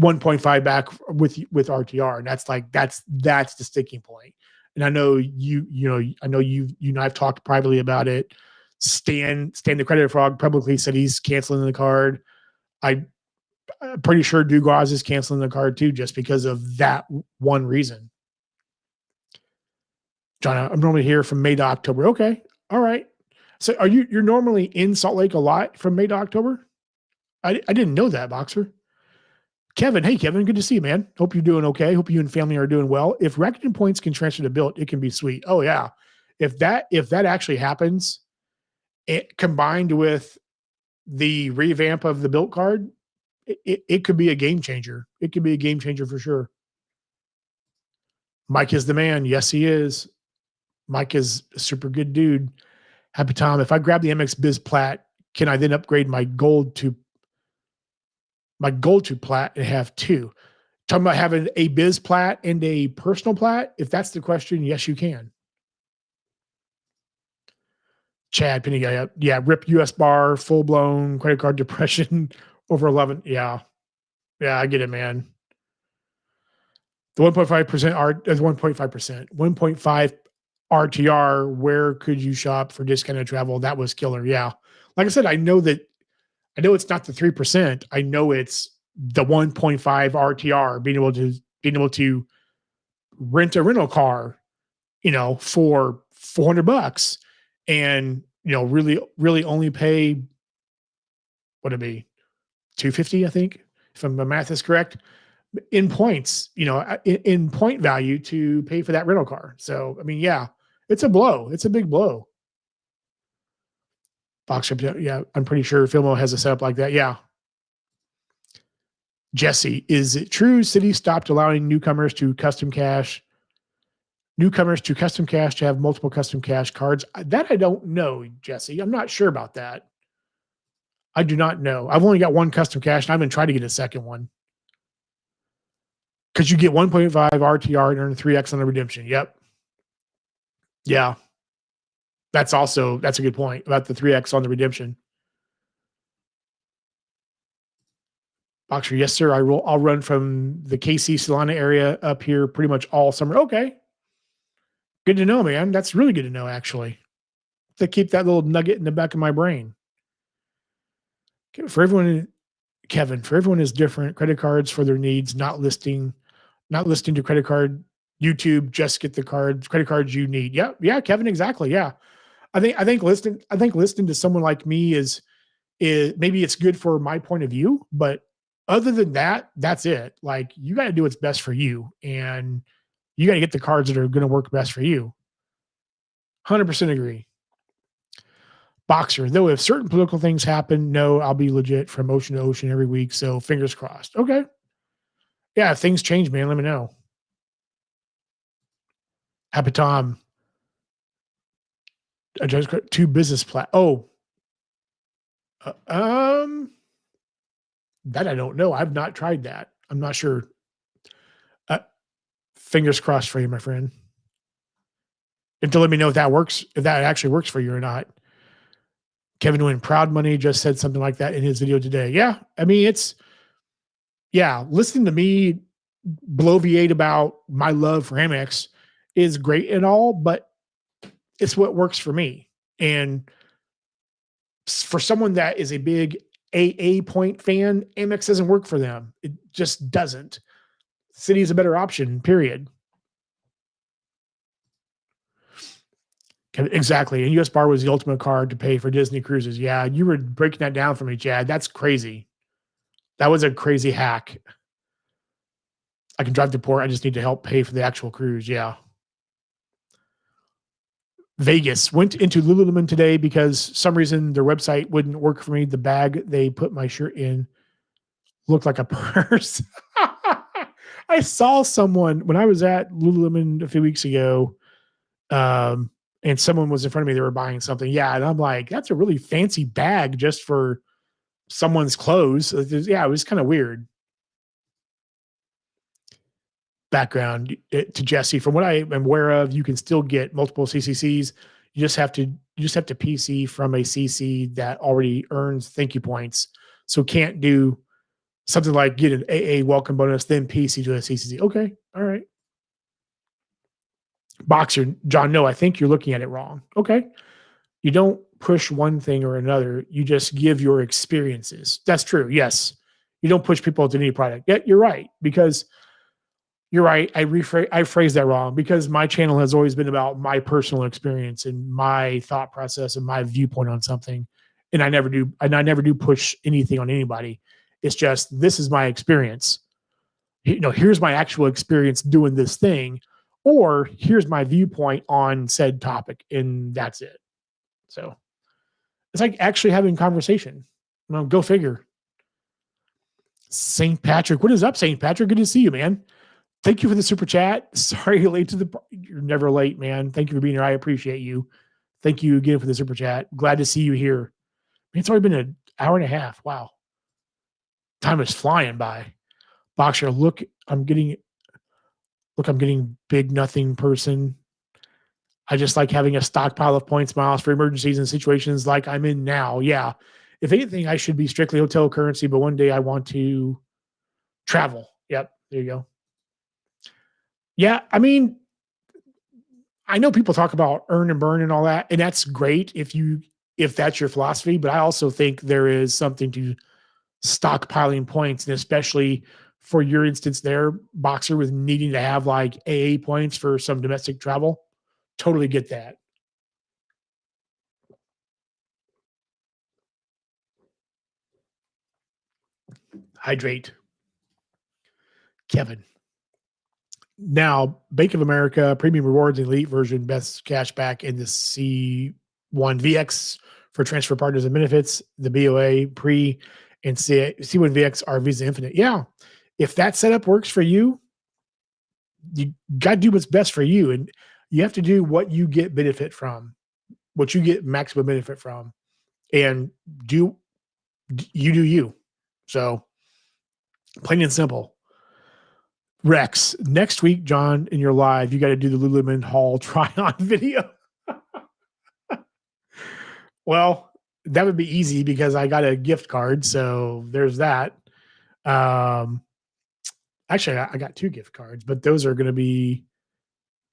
1.5 back with RTR, and that's the sticking point. And I know I know you and I've talked privately about it. Stan the Credit Frog publicly said he's canceling the card. I'm pretty sure Dugas is canceling the card too, just because of that one reason. John, I'm normally here from May to October. Okay, all right. So you're normally in Salt Lake a lot from May to October? I didn't know that, Boxer. Kevin, hey Kevin, good to see you, man. Hope you're doing okay. Hope you and family are doing well. If Rakuten points can transfer to Bilt, it can be sweet. Oh yeah, if that actually happens, it combined with the revamp of the Bilt card, it could be a game changer. It could be a game changer for sure. Mike is the man. Yes, he is. Mike is a super good dude. Happy Tom. If I grab the MX Biz Plat, can I then upgrade my gold to plat and have two? Talking about having a Biz Plat and a personal plat. If that's the question, yes, you can. Chad Penny, yeah, rip US bar, full blown credit card depression over 11. Yeah, I get it, man. The 1.5% is 1.5%, 1.5 RTR. Where could you shop for discounted travel? That was killer. Yeah, like I said, I know it's not the 3%. I know it's the 1.5 RTR. Being able to rent a rental car, for $400, and really only pay what it be 250, I think, if my math is correct, in points, in point value to pay for that rental car. So I mean, yeah, it's a blow. It's a big blow. Boxer, yeah, I'm pretty sure Filmo has a setup like that. Yeah. Jesse, is it true Citi stopped allowing newcomers to custom cash to have multiple custom cash cards? That I don't know, Jesse. I'm not sure about that. I do not know. I've only got one custom cash, and I've been trying to get a second one. Because you get 1.5 RTR and earn 3x on the redemption. Yep. Yeah. That's a good point about the 3x on the redemption. Boxer, yes, sir. I'll run from the KC Solana area up here pretty much all summer. Okay. Good to know, man. That's really good to know, actually. To keep that little nugget in the back of my brain. For everyone, Kevin, for everyone is different. Credit cards for their needs, not listing to credit card YouTube. Just get the credit cards you need. Yeah, Kevin, exactly. Yeah, I think listening to someone like me is maybe it's good for my point of view, but other than that, that's it. Like you got to do what's best for you, and you got to get the cards that are going to work best for you. 100% agree. Boxer, though, if certain political things happen, no, I'll be legit from ocean to ocean every week. So fingers crossed. Okay. Yeah, if things change, man, let me know. Happy Tom, I just got two business plat. Oh, uh, um, that I don't know. I've not tried that. I'm not sure. Uh, Fingers crossed for you, my friend. And to let me know if that works, if that actually works for you or not. Kevin Wynn, Proud Money just said something like that in his video today. Yeah, I mean, listening to me bloviate about my love for Amex is great and all, but it's what works for me. And for someone that is a big AA point fan, Amex doesn't work for them. It just doesn't. Citi is a better option, period. Exactly. And US Bar was the ultimate card to pay for Disney cruises. Yeah, you were breaking that down for me, Chad. That's crazy. That was a crazy hack. I can drive to port. I just need to help pay for the actual cruise. Yeah. Vegas went into Lululemon today because some reason their website wouldn't work for me. The bag they put my shirt in looked like a purse. I saw someone when I was at Lululemon a few weeks ago, and someone was in front of me. They were buying something. Yeah, and I'm like, that's a really fancy bag just for someone's clothes. Yeah, it was kind of weird. Background to Jesse. From what I am aware of, you can still get multiple CCCs. You just have to PC from a CC that already earns thank you points. So can't do something like get an AA welcome bonus, then PC to a CCC. Okay, all right. Boxer, John, no, I think you're looking at it wrong. Okay. You don't push one thing or another. You just give your experiences. That's true. Yes. You don't push people to any product. Yeah, you're right. Because you're right. I phrased that wrong because my channel has always been about my personal experience and my thought process and my viewpoint on something. And I never do push anything on anybody. It's just this is my experience. Here's my actual experience doing this thing, or here's my viewpoint on said topic, and that's it. So it's like actually having conversation. Go figure. St. Patrick, what is up, St. Patrick? Good to see you, man. Thank you for the super chat. Sorry you're late you're never late, man. Thank you for being here. I appreciate you. Thank you again for the super chat. Glad to see you here. It's already been an hour and a half. Wow. Time is flying by. Boxer, I'm getting big nothing person. I just like having a stockpile of points miles for emergencies and situations like I'm in now. Yeah. If anything, I should be strictly hotel currency, but one day I want to travel. Yep. There you go. Yeah. I mean, I know people talk about earn and burn and all that, and that's great if that's your philosophy, but I also think there is something to stockpiling points, and especially for your instance there, Boxer, with needing to have like AA points for some domestic travel. Totally get that. Hydrate. Kevin. Now, Bank of America Premium Rewards Elite version, best cash back in the C1VX for transfer partners and benefits. The BOA pre and C1VX are Visa Infinite. Yeah. If that setup works for you, you got to do what's best for you. And you have to do what you get benefit from, what you get maximum benefit from, and do you. So plain and simple. Rex, next week, John, in your live, you got to do the Lululemon haul try on video. Well, that would be easy because I got a gift card. So there's that. Actually, I got 2 gift cards, but those are going to be,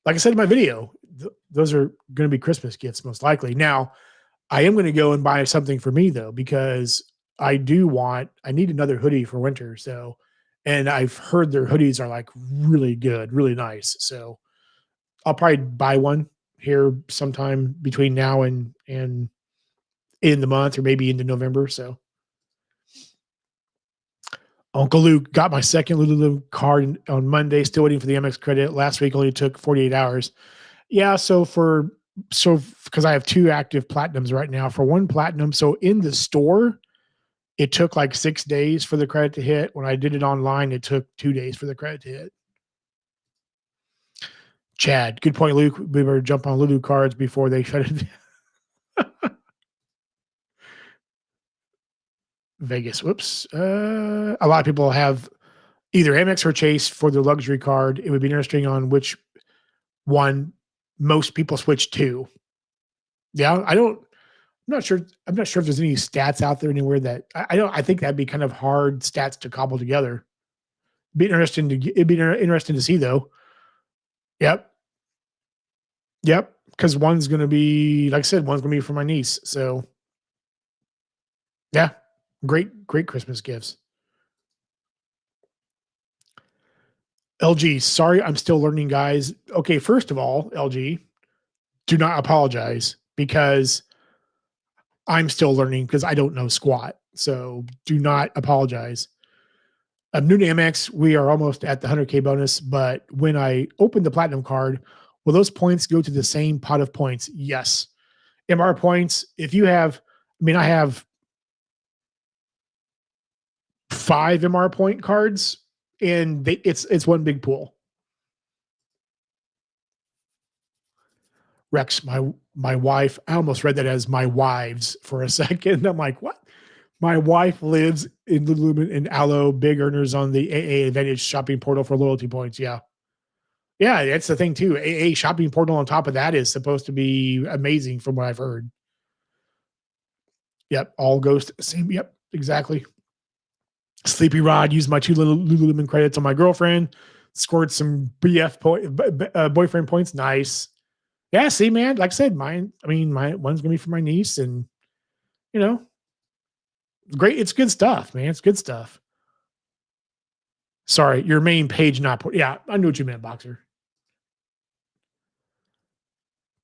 like I said in my video, those are going to be Christmas gifts most likely. Now, I am going to go and buy something for me though, because I need another hoodie for winter. So, and I've heard their hoodies are like really good, really nice. So I'll probably buy one here sometime between now and in the month, or maybe into November. So Uncle Luke got my second Lululemon card on Monday, still waiting for the Amex credit. Last week only took 48 hours. Yeah. So for So because I have 2 active platinums right now. For 1 platinum, so in the store, it took like 6 days for the credit to hit. When I did it online, it took 2 days for the credit to hit. Chad, good point, Luke. We better jump on Lulu cards before they shut it. Vegas. Whoops. A lot of people have either Amex or Chase for their luxury card. It would be interesting on which one most people switch to. Yeah, I'm not sure. I'm not sure if there's any stats out there anywhere that I don't. I think that'd be kind of hard stats to cobble together. It'd be interesting to see though. Yep, yep. Because one's going to be, like I said, one's going to be for my niece. So yeah, great Christmas gifts. LG, sorry, I'm still learning, guys. Okay, first of all, LG, do not apologize because I'm still learning because I don't know squat. So do not apologize. New to Amex, we are almost at the 100K bonus, but when I open the platinum card, will those points go to the same pot of points? Yes. MR points, if you have, I mean, I have 5 MR point cards and it's one big pool. Rex, my wife, I almost read that as my wives for a second. I'm like, what? My wife lives in Lululemon and Aloe, big earners on the AA Advantage shopping portal for loyalty points. Yeah. Yeah, that's the thing too. AA shopping portal on top of that is supposed to be amazing from what I've heard. Yep. All goes to the same. Yep. Exactly. Sleepy Rod used my 2 little Lululemon credits on my girlfriend, scored some boyfriend points. Nice. Yeah. See, man, like I said, my one's going to be for my niece and, you know, great. It's good stuff, man. It's good stuff. Sorry, your main page not. Yeah, I knew what you meant, Boxer.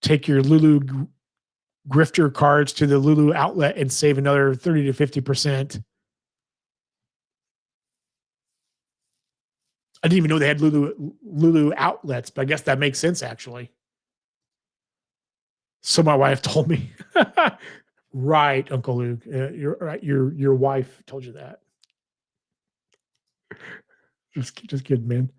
Take your Lulu grifter cards to the Lulu outlet and save another 30 to 50%. I didn't even know they had Lulu outlets, but I guess that makes sense actually. So my wife told me. Right, Uncle Luke. You're right. Your wife told you that. Just kidding, man.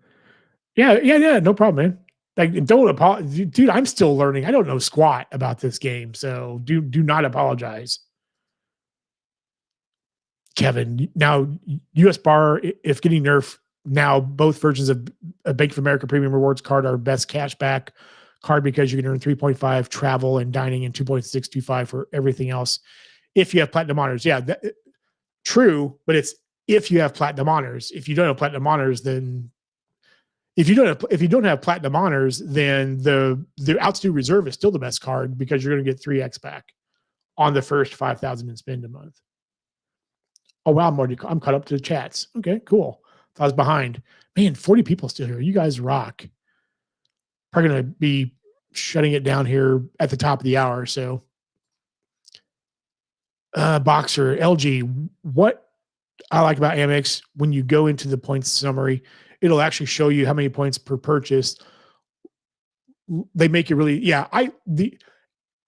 Yeah. No problem, man. Like, don't apologize, dude. I'm still learning. I don't know squat about this game, so do not apologize, Kevin. Now, U.S. Bar, if getting nerfed, now both versions of a Bank of America Premium Rewards card are best cashback card because you can earn 3.5 travel and dining and 2.625 for everything else. If you have platinum honors, yeah, true, but it's if you have platinum honors. If you don't have platinum honors, then if you don't have platinum honors, then the Altitude Reserve is still the best card because you're going to get 3x back on the first 5,000 in spend a month. Oh wow, I'm caught up to the chats. Okay, cool. I was behind. Man, 40 people still here. You guys rock. Probably gonna be shutting it down here at the top of the hour. So Boxer, LG, what I like about Amex, when you go into the points summary, it'll actually show you how many points per purchase. They make it really, yeah. The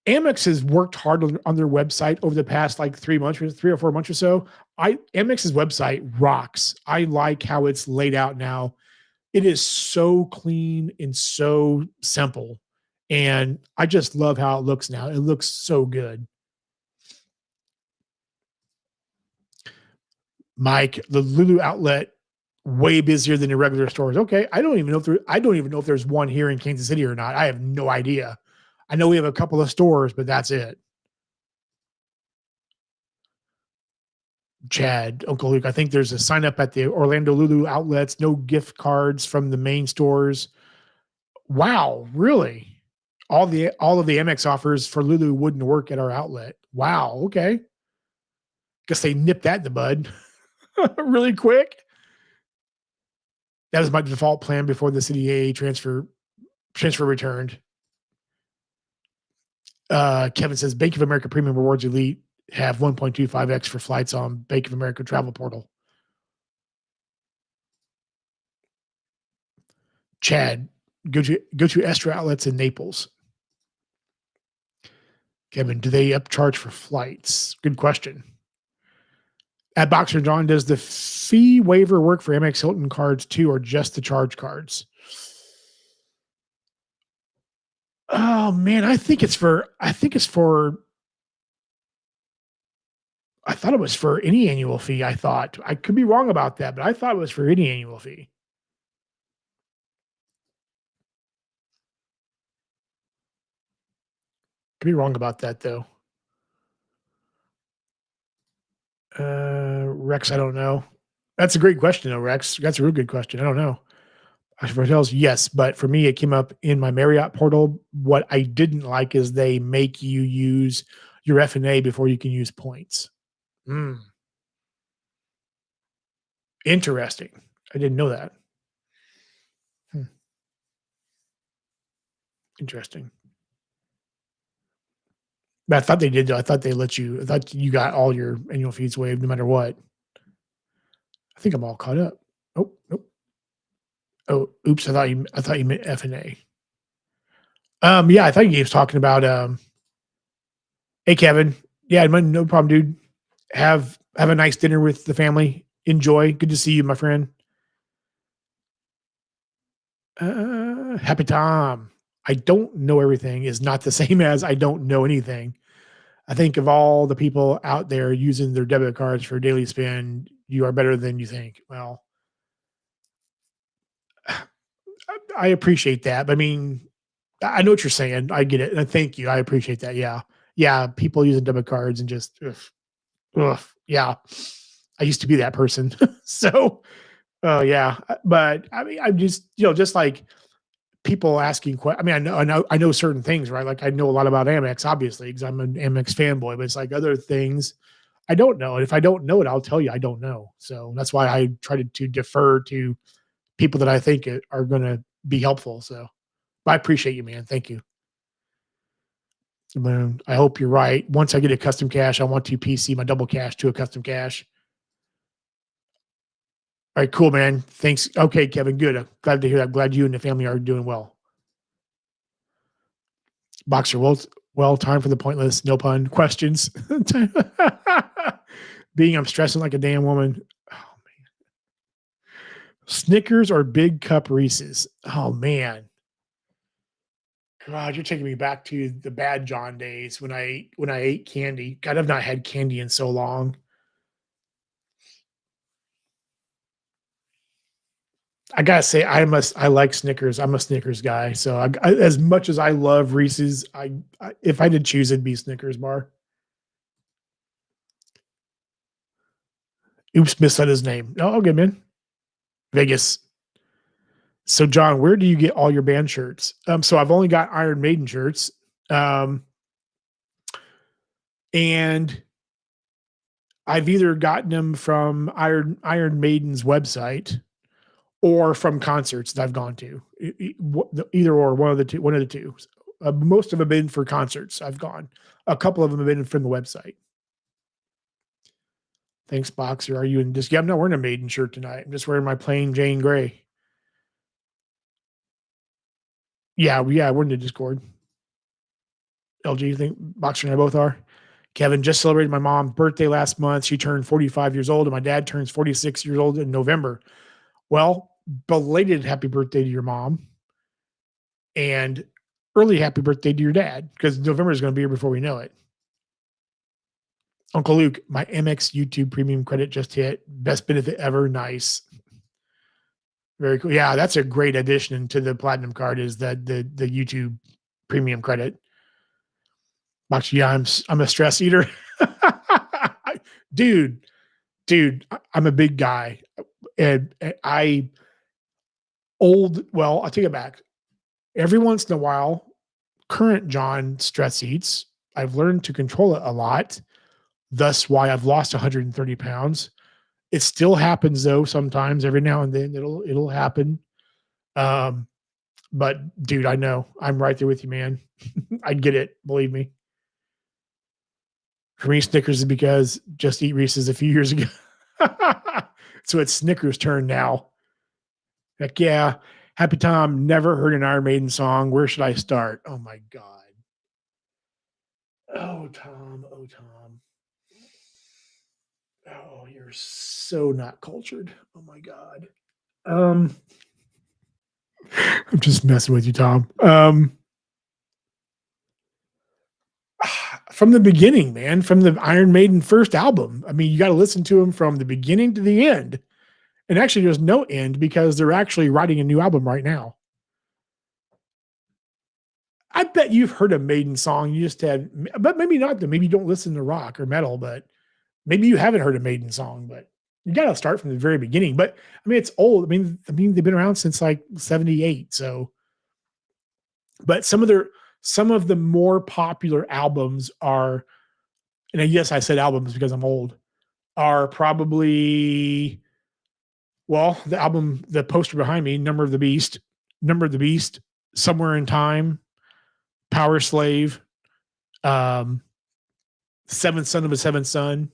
Amex has worked hard on their website over the past like 3 or 4 months or so. Amex's website rocks. I like how it's laid out now. It is so clean and so simple. And I just love how it looks now. It looks so good. Mike, the Lulu outlet way busier than the regular stores. Okay, I don't even know if there's one here in Kansas City or not. I have no idea. I know we have a couple of stores, but that's it. Chad, Uncle Luke, I think there's a sign up at the Orlando Lulu outlets, no gift cards from the main stores. Wow, really? All of the MX offers for Lulu wouldn't work at our outlet. Wow, okay. Guess they nipped that in the bud really quick. That was my default plan before the CDA transfer returned. Kevin says Bank of America Premium Rewards Elite have 1.25x for flights on Bank of America travel portal. Chad, go to Estra outlets in Naples. Kevin, do they upcharge for flights? Good question. At Boxer John, does the fee waiver work for Amex Hilton cards too, or just the charge cards? Oh man, I thought it was for any annual fee. I thought I could be wrong about that, but I thought it was for any annual fee. Could be wrong about that though. Rex, I don't know. That's a great question though, Rex. That's a real good question. I don't know. For hotels, yes, but for me, it came up in my Marriott portal. What I didn't like is they make you use your F&A before you can use points. Mm, interesting. I didn't know that. Hmm, interesting. But I thought they did. Though. I thought you got all your annual fees waived no matter what. I think I'm all caught up. Oh, nope. Oh, oops. I thought you meant F&A. Yeah, I thought he was talking about hey Kevin. Yeah, no problem, dude. Have a nice dinner with the family. Enjoy. Good to see you, my friend. Happy Tom. I don't know everything is not the same as I don't know anything. I think of all the people out there using their debit cards for daily spend, you are better than you think. Well, I appreciate that. But I mean, I know what you're saying. I get it. And thank you. I appreciate that. Yeah. Yeah. People using debit cards and just, ugh, ugh, yeah. I used to be that person. So, oh, yeah. But I mean, I'm just, just like people asking I mean, I know certain things, right? Like I know a lot about Amex, obviously, because I'm an Amex fanboy, but it's like other things I don't know. And if I don't know it, I'll tell you I don't know. So that's why I try to defer to people that I think are going to be helpful. So but I appreciate you, man. Thank you. I hope you're right. Once I get a custom cash, I want to PC my double cash to a custom cash. All right, cool, man. Thanks. Okay, Kevin, good. I'm glad to hear that. I'm glad you and the family are doing well. Boxer, well, time for the pointless, no pun questions. Being I'm stressing like a damn woman. Oh, man. Snickers or big cup Reese's? Oh man. God, you're taking me back to the bad John days when I ate candy. God, I've not had candy in so long. I gotta say, I like Snickers. I'm a Snickers guy. So as much as I love Reese's, if I did choose, it'd be Snickers bar. Oops, missaid his name. Oh, okay, man. Vegas. So, John, where do you get all your band shirts? So I've only got Iron Maiden shirts, um, and I've either gotten them from Iron Maiden's website or from concerts that I've gone to. Either or, one of the two. One of the two. Most of them have been for concerts. I've gone. A couple of them have been from the website. Thanks, Boxer. Are you in this? Yeah, I'm not wearing a Maiden shirt tonight. I'm just wearing my plain Jane Grey. Yeah, we're in the Discord. LG, you think Boxer and I both are? Kevin just celebrated my mom's birthday last month. She turned 45 years old, and my dad turns 46 years old in November. Well, belated happy birthday to your mom and early happy birthday to your dad because November is going to be here before we know it. Uncle Luke, my MX YouTube premium credit just hit. Best benefit ever. Nice. Very cool. Yeah, that's a great addition to the platinum card is that the YouTube premium credit. Actually, yeah, I'm a stress eater. dude, I'm a big guy. And I'll take it back. Every once in a while, current John stress eats. I've learned to control it a lot. Thus why I've lost 130 pounds. It still happens though, sometimes every now and then it'll happen. Um, but dude, I know I'm right there with you, man. I get it. Believe me. For me, Snickers is because Just Eat Reese's a few years ago. So it's Snickers' turn now. Heck yeah. Happy Tom, never heard an Iron Maiden song. Where should I start? Oh my God. Oh, Tom. Oh, Tom. Oh, you're so not cultured. Oh my God. Um, I'm just messing with you, Tom. From the beginning, man, from the Iron Maiden first album. I mean, you got to listen to them from the beginning to the end. And actually, there's no end because they're actually writing a new album right now. I bet you've heard a Maiden song. You just had, but maybe not. Maybe you don't listen to rock or metal, but maybe you haven't heard a Maiden song. But you got to start from the very beginning. But I mean, it's old. I mean, they've been around since like '78. So, but some of the more popular albums are, and yes, I said albums because I'm old, are probably, well, the album, the poster behind me, Number of the Beast, Somewhere in Time, Power Slave, um, Seventh Son of a Seventh Son.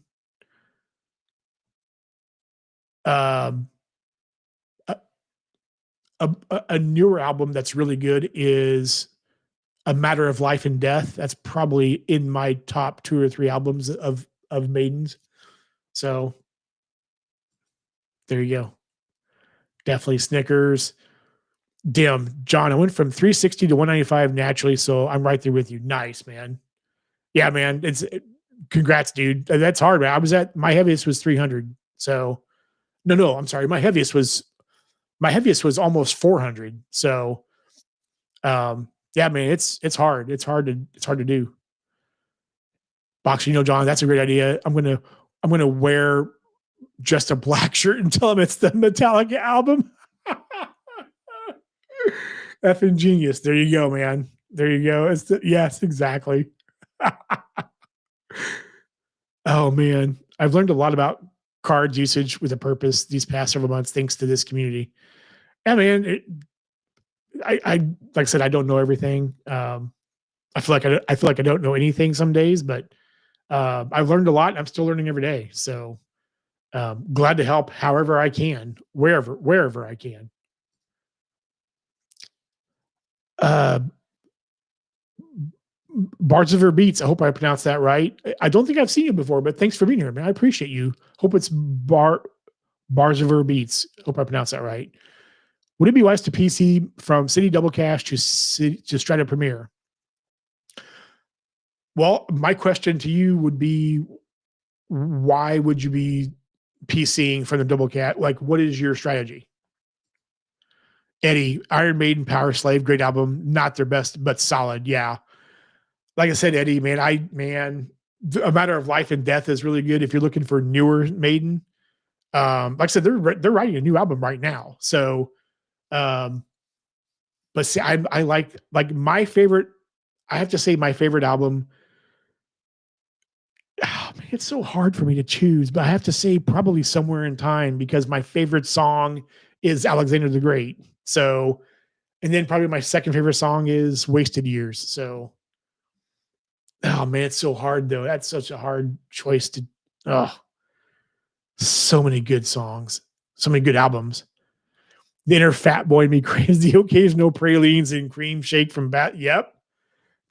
Um, a, a newer album that's really good is A Matter of Life and Death. That's probably in my top two or three albums of Maidens. So there you go. Definitely Snickers. Damn, John, I went from 360 to 195 naturally, so I'm right there with you. Nice, man. Yeah, man. Congrats, dude. That's hard, man. My heaviest was 300. So no, I'm sorry. My heaviest was almost 400. So yeah, man, it's hard. It's hard to do. Boxer, John, that's a great idea. I'm gonna wear just a black shirt and tell them it's the Metallica album. Effing genius. There you go, man. There you go. Yes, exactly. Oh man, I've learned a lot about cards usage with a purpose these past several months, thanks to this community. Yeah, man. I like I said, I don't know everything. I feel like I don't know anything some days, but I've learned a lot. And I'm still learning every day. So glad to help however I can, wherever I can. Uh, Barziver Beats. I hope I pronounced that right. I don't think I've seen you before, but thanks for being here, man. I appreciate you. Hope it's Barziver Beats. Hope I pronounced that right. Would it be wise to PC from City Double Cash to Strata Premiere? Well, my question to you would be, why would you be PCing from the Double Cat? Like, what is your strategy? Eddie, Iron Maiden, Power Slave, great album. Not their best, but solid. Yeah. Like I said, Eddie, man, A Matter of Life and Death is really good if you're looking for newer Maiden. Like I said, they're writing a new album right now. So, but see, I like my favorite. I have to say, my favorite album. Oh, man, it's so hard for me to choose, but I have to say probably Somewhere in Time because my favorite song is Alexander the Great. So, and then probably my second favorite song is Wasted Years. So, oh man, it's so hard though. That's such a hard choice to. Oh, so many good songs, so many good albums. The Inner Fat Boy in Me craves the occasional pralines and cream shake from Bat. Yep,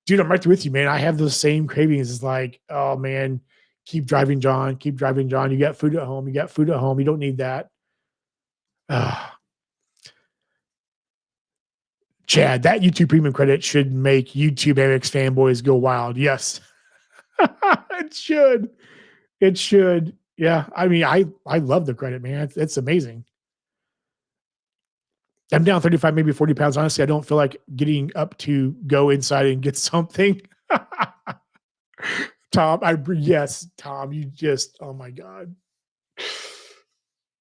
dude, I'm right there with you, man. I have those same cravings. It's like, oh man, keep driving, John. Keep driving, John. You got food at home. You got food at home. You don't need that. Chad, that YouTube premium credit should make YouTube MX fanboys go wild. Yes, it should. It should. Yeah. I mean, I love the credit, man. It's amazing. I'm down 35, maybe 40 pounds. Honestly, I don't feel like getting up to go inside and get something. Tom, yes, Tom, you just, oh my God.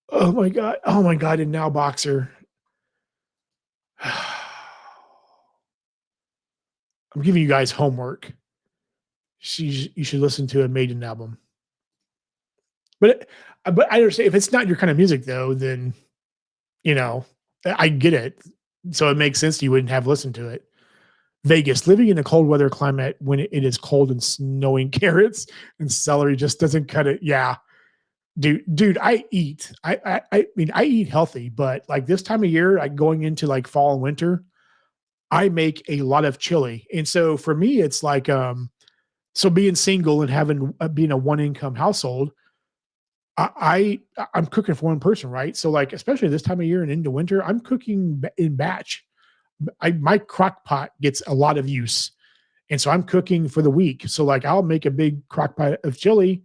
Oh my God. Oh my God. And now Boxer. I'm giving you guys homework. You should listen to a Maiden album. But I understand if it's not your kind of music though, then I get it. So it makes sense you wouldn't have listened to it. Vegas, living in a cold weather climate when it is cold and snowing, carrots and celery just doesn't cut it. Yeah. Dude, I eat. I mean, I eat healthy, but like this time of year, like going into like fall and winter, I make a lot of chili. And so for me, it's like So being single and having being a one income household, I'm cooking for one person, right? So like, especially this time of year and into winter, I'm cooking in batch. My crock pot gets a lot of use, and so I'm cooking for the week. So like, I'll make a big crock pot of chili,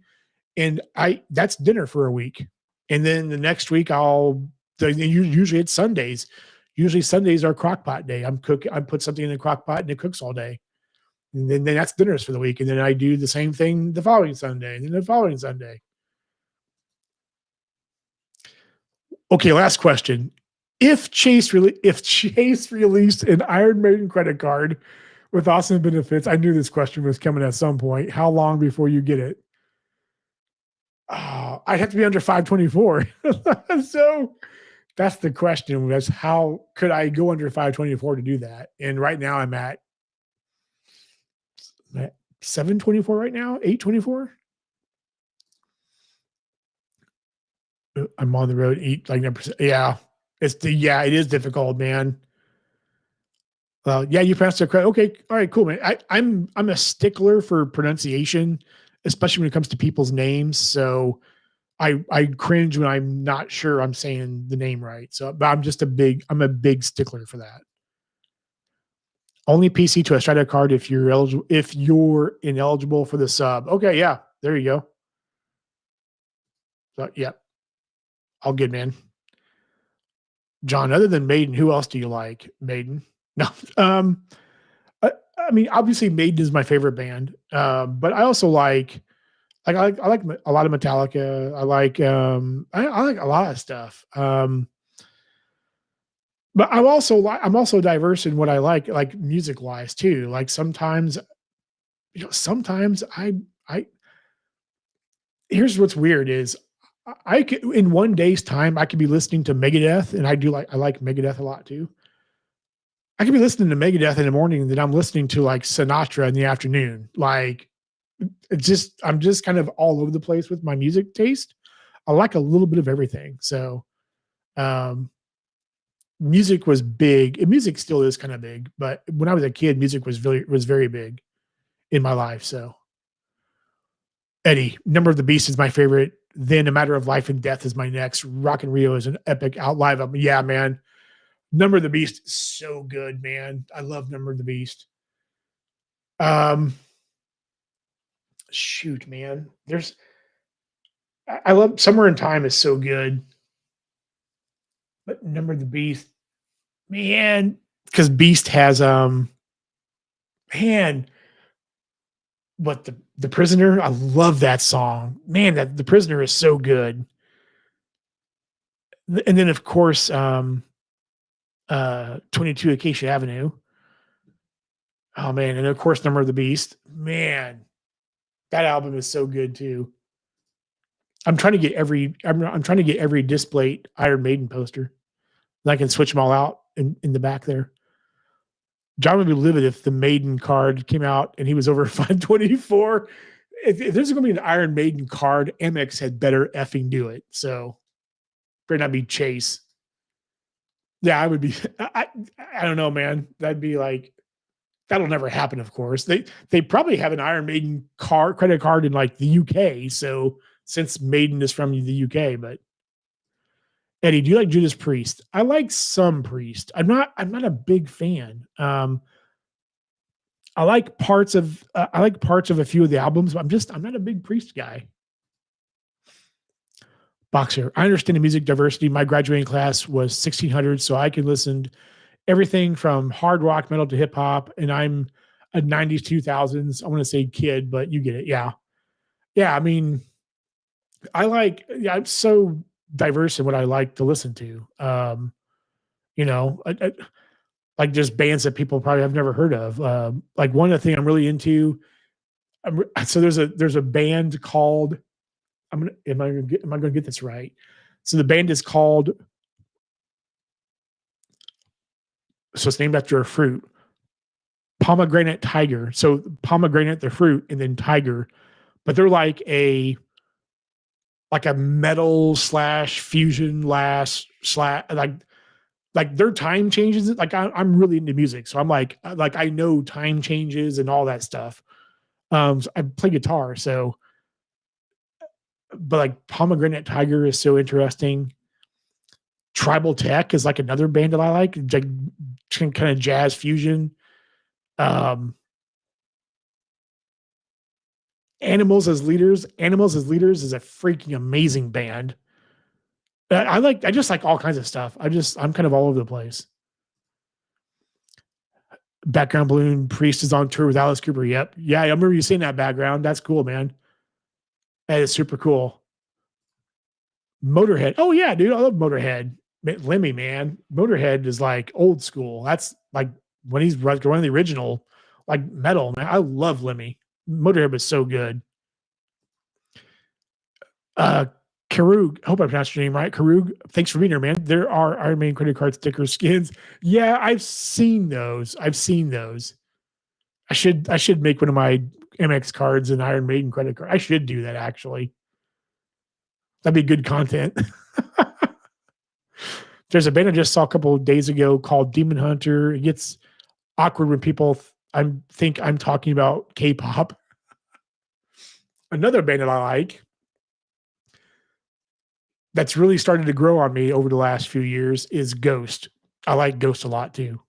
and I that's dinner for a week. And then the next week, usually it's Sundays. Usually Sundays are crock pot day. I put something in the crock pot and it cooks all day. And then that's dinners for the week. And then I do the same thing the following Sunday, and then the following Sunday. Okay, last question. If Chase released an Iron Maiden credit card with awesome benefits, I knew this question was coming at some point. How long before you get it? I'd have to be under 524. So that's the question. Was how could I go under 524 to do that? And right now I'm at 724 right now, 824. I'm on the road, eat like 9%. Yeah. It is difficult, man. Yeah, you pronounced it correct. Okay, all right, cool, man. I'm a stickler for pronunciation, especially when it comes to people's names. So I cringe when I'm not sure I'm saying the name right. So, but I'm a big stickler for that. Only PC to a Strata card if you're ineligible for the sub. Okay, yeah, there you go. So, yeah, all good, man. John, other than Maiden, who else do you like? Maiden? No. Um, I mean, obviously Maiden is my favorite band. But I also I like a lot of Metallica. I like a lot of stuff. But I'm also diverse in what I like music wise too. Like sometimes, sometimes I here's what's weird is I could in one day's time I could be listening to Megadeth, and I like Megadeth a lot too. I could be listening to Megadeth in the morning, and then I'm listening to like Sinatra in the afternoon. Like I'm just kind of all over the place with my music taste. I like a little bit of everything. So um music was big, and music still is kind of big, but when I was a kid, music was very big in my life. So Eddie, Number of the Beast is my favorite. Then A Matter of Life and Death is my next. Rock and Rio is an epic out live album. Yeah, man. Number of the Beast is so good, man. I love Number of the Beast. Um, shoot, man. I love Somewhere in Time is so good, but Number of the Beast, man, because Beast has man, but the Prisoner, I love that song, man. That The Prisoner is so good. And then of course, 22 Acacia Avenue. Oh man, and of course, Number of the Beast, man. That album is so good too. I'm trying to get every displayed Iron Maiden poster. And I can switch them all out in the back there. John would be livid if the Maiden card came out and he was over 524. If there's going to be an Iron Maiden card, Amex had better effing do it. So, better not be Chase. Yeah, I would be. I don't know, man. That'd be like that'll never happen. Of course, they probably have an Iron Maiden credit card in like the UK. So since Maiden is from the UK, but Eddie, do you like Judas Priest? I like some Priest. I'm not a big fan. I like parts of a few of the albums, but I'm not a big Priest guy. Boxer. I understand the music diversity. My graduating class was 1600, so I can listen to everything from hard rock, metal to hip hop, and I'm a 90s, 2000s. I want to say kid, but you get it. Yeah. Yeah. I mean, I'm so diverse in what I like to listen to. You know, like just bands that people probably have never heard of. Like one of the thing I'm really into. So there's a band called am I going to get this right? So the band is called. So it's named after a fruit, pomegranate tiger. So pomegranate, the fruit, and then tiger, but they're like a metal slash fusion slash like their time changes. Like I'm really into music, so I'm like I know time changes and all that stuff. So I play guitar, so but like Pomegranate Tiger is so interesting. Tribal Tech is like another band that I like, like kind of jazz fusion. Um, Animals as Leaders is a freaking amazing band. I just like all kinds of stuff. I'm kind of all over the place. Background Balloon Priest is on tour with Alice Cooper. Yep. Yeah, I remember you seeing that background. That's cool, man. That is super cool. Motorhead. Oh yeah, dude. I love Motorhead. Lemmy, man. Motorhead is like old school. That's like when he's one of the original like metal, man. I love Lemmy. Motorhead was so good. Uh Karug, I hope I pronounced your name right. Karug, thanks for being here, man. There are Iron Man credit card sticker skins. Yeah, I've seen those. I should make one of my MX cards an Iron Maiden credit card. I should do that actually. That'd be good content. There's a band I just saw a couple of days ago called Demon Hunter. It gets awkward when people think I'm talking about K-pop. Another band that I like that's really started to grow on me over the last few years is Ghost. I like Ghost a lot too.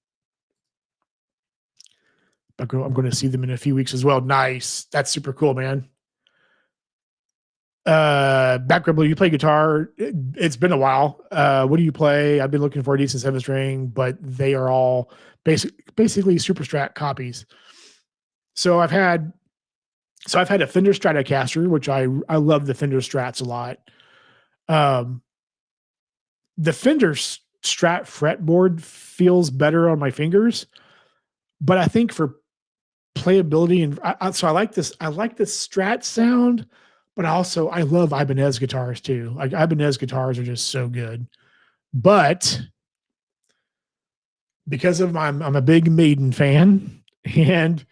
I'm going to see them in a few weeks as well. Nice. That's super cool, man. Background, you play guitar. It's been a while. What do you play? I've been looking for a decent 7-string, but they are all basically Super Strat copies. So I've had a Fender Stratocaster, which I love the Fender Strats a lot. The Fender Strat fretboard feels better on my fingers, but I think for playability and so I like this. I like the Strat sound, but I love Ibanez guitars too. Like Ibanez guitars are just so good. But because of I'm a big Maiden fan, and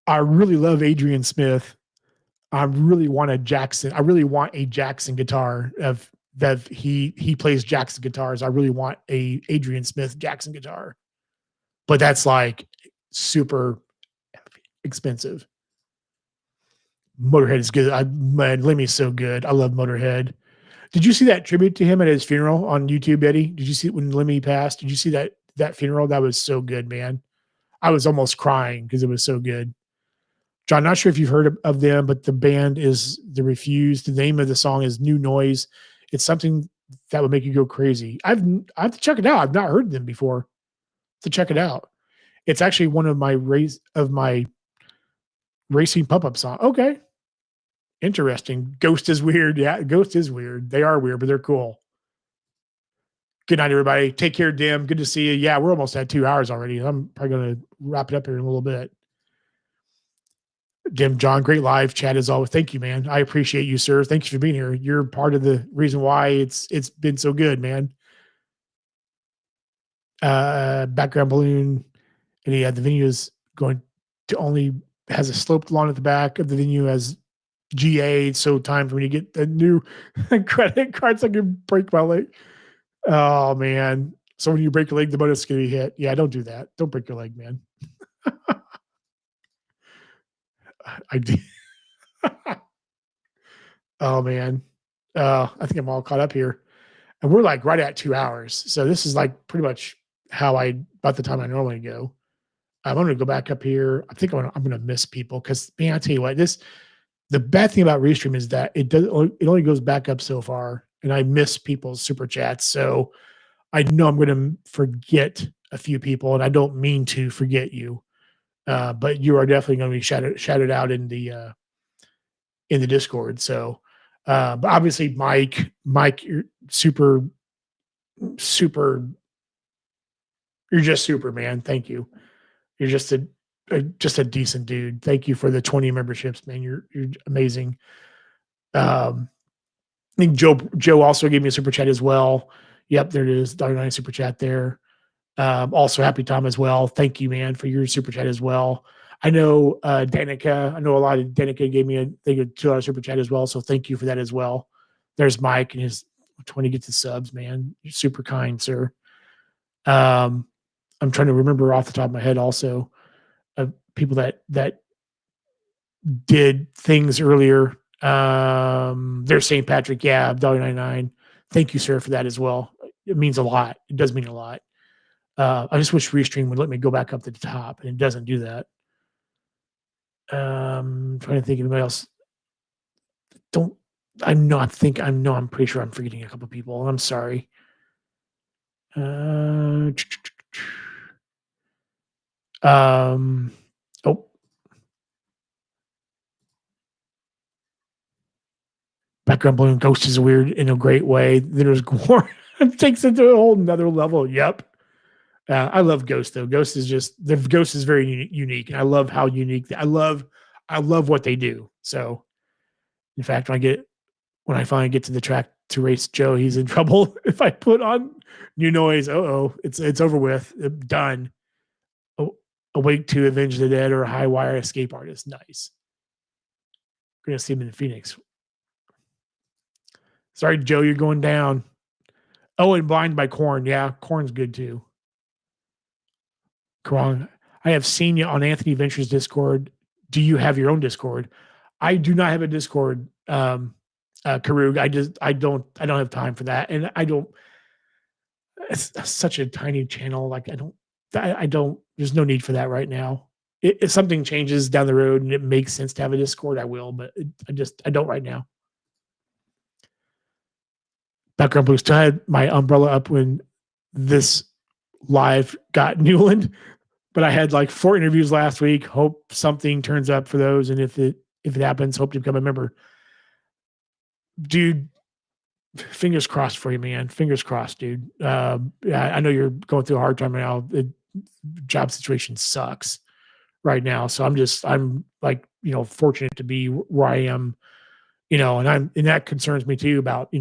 I really love Adrian Smith. I really want a Jackson. I really want a Jackson guitar of that he plays Jackson guitars. I really want a Adrian Smith Jackson guitar, but that's like super expensive. Motorhead is good. Lemmy's so good. I love Motorhead. Did you see that tribute to him at his funeral on YouTube, Eddie? Did you see it when Lemmy passed? Did you see that funeral? That was so good, man. I was almost crying because it was so good. John, not sure if you've heard of them, but the band is The Refused. The name of the song is New Noise. It's something that would make you go crazy. I have to check it out. I've not heard them before. To check it out. It's actually one of my racing pop-up song. Okay. Interesting. Ghost is weird. Yeah, Ghost is weird. They are weird, but they're cool. Good night, everybody. Take care, Dim. Good to see you. Yeah, we're almost at 2 hours already. I'm probably going to wrap it up here in a little bit. Dim, John, great live chat as always. Thank you, man. I appreciate you, sir. Thank you for being here. You're part of the reason why it's been so good, man. Background balloon, and yeah, the venue is going to only has a sloped lawn at the back of the venue as GA. So time for me to get the new credit cards. I can break my leg. Oh man! So when you break your leg, the bonus is going to be hit. Yeah, don't do that. Don't break your leg, man. I did. Oh man. I think I'm all caught up here. And we're like right at 2 hours. So this is like pretty much about the time I normally go. I'm going to go back up here. I think I'm going to miss people because, man, I tell you what, the bad thing about Restream is that it only goes back up so far, and I miss people's super chats. So I know I'm going to forget a few people, and I don't mean to forget you, but you are definitely going to be shouted out in the Discord. So, but obviously, Mike, you're super. You're just super, man. Thank you. You're just a decent dude. Thank you for the 20 memberships, man. You're amazing. I think Joe also gave me a super chat as well. Yep, there it is. $9 super chat there. Also happy Tom as well. Thank you, man, for your super chat as well. I know Danica. I know a lot of Danica gave me a $2 super chat as well. So thank you for that as well. There's Mike and his 20 gets his subs, man. You're super kind, sir. I'm trying to remember off the top of my head also of people that did things earlier. There's St. Patrick. Yeah, $1.99. Thank you, sir, for that as well. It means a lot. It does mean a lot. I just wish Restream would let me go back up to the top, and it doesn't do that. Trying to think of anybody else. Don't I know? I'm pretty sure I'm forgetting a couple people. I'm sorry. Oh, background balloon ghost is weird in a great way. There's Gore. It takes it to a whole nother level. Yep. I love Ghost though. Ghost is just the Ghost is very unique, and I love how unique. I love what they do. So, in fact, when I finally get to the track to race Joe, he's in trouble. If I put on new noise, it's over with. Done. Awake to Avenge the Dead or a High Wire Escape Artist. Nice. We're gonna see him in Phoenix. Sorry, Joe, you're going down. Oh, and Blind by Korn. Yeah, Korn's good too. Karong, I have seen you on Anthony Ventures Discord. Do you have your own Discord? I do not have a Discord, Karug. I don't have time for that, and I don't. It's such a tiny channel. Like I don't. There's no need for that right now. If something changes down the road and it makes sense to have a Discord, I will. But I don't right now. Background boost. I had my umbrella up when this live got Newland, but I had like 4 interviews last week. Hope something turns up for those, and if it happens, hope to become a member. Dude, fingers crossed for you, man. Fingers crossed, dude. I know you're going through a hard time right now. The job situation sucks right now, so I'm like, fortunate to be where I am, and that concerns me too about,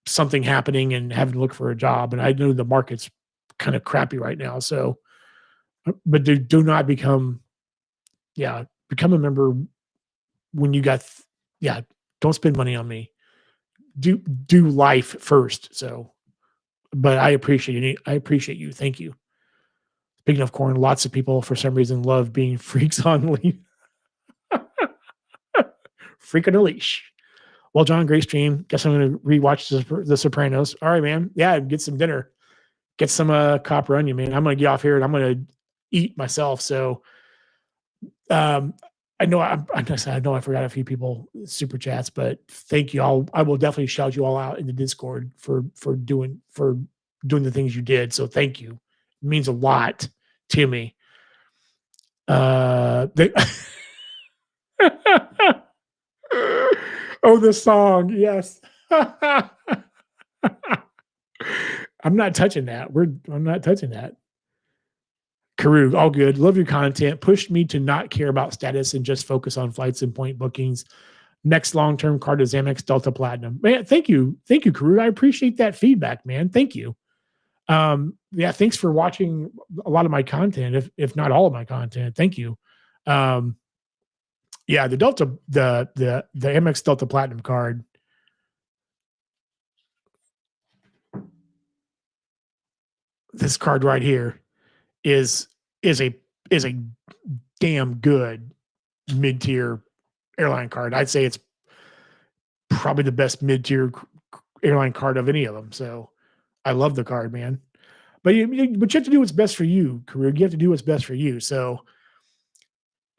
something happening and having to look for a job. And I know the market's kind of crappy right now. So, but do not become a member when you got, don't spend money on me. Do life first. So, but I appreciate you. Thank you. Speaking of Korn, lots of people for some reason love being freaks on leash. Freak on a leash. Well, John, great stream. Guess I'm going to rewatch The Sopranos. All right, man. Yeah, get some dinner. Get some copper onion, man. I'm going to get off here and I'm going to eat myself. So, I know I forgot a few people super chats, but thank you. I will definitely shout you all out in the Discord for doing the things you did. So thank you. It means a lot to me. Oh, the song. Yes. I'm not touching that. I'm not touching that. Karug, all good. Love your content. Pushed me to not care about status and just focus on flights and point bookings. Next long-term card is Amex Delta Platinum. Man, thank you. Thank you, Karug. I appreciate that feedback, man. Thank you. Thanks for watching a lot of my content, if not all of my content. Thank you. The Delta, the Amex Delta Platinum card. This card right here is a damn good mid-tier airline card. I'd say it's probably the best mid-tier airline card of any of them. So I love the card, man. But you have to do what's best for you, Karug. You have to do what's best for you. So,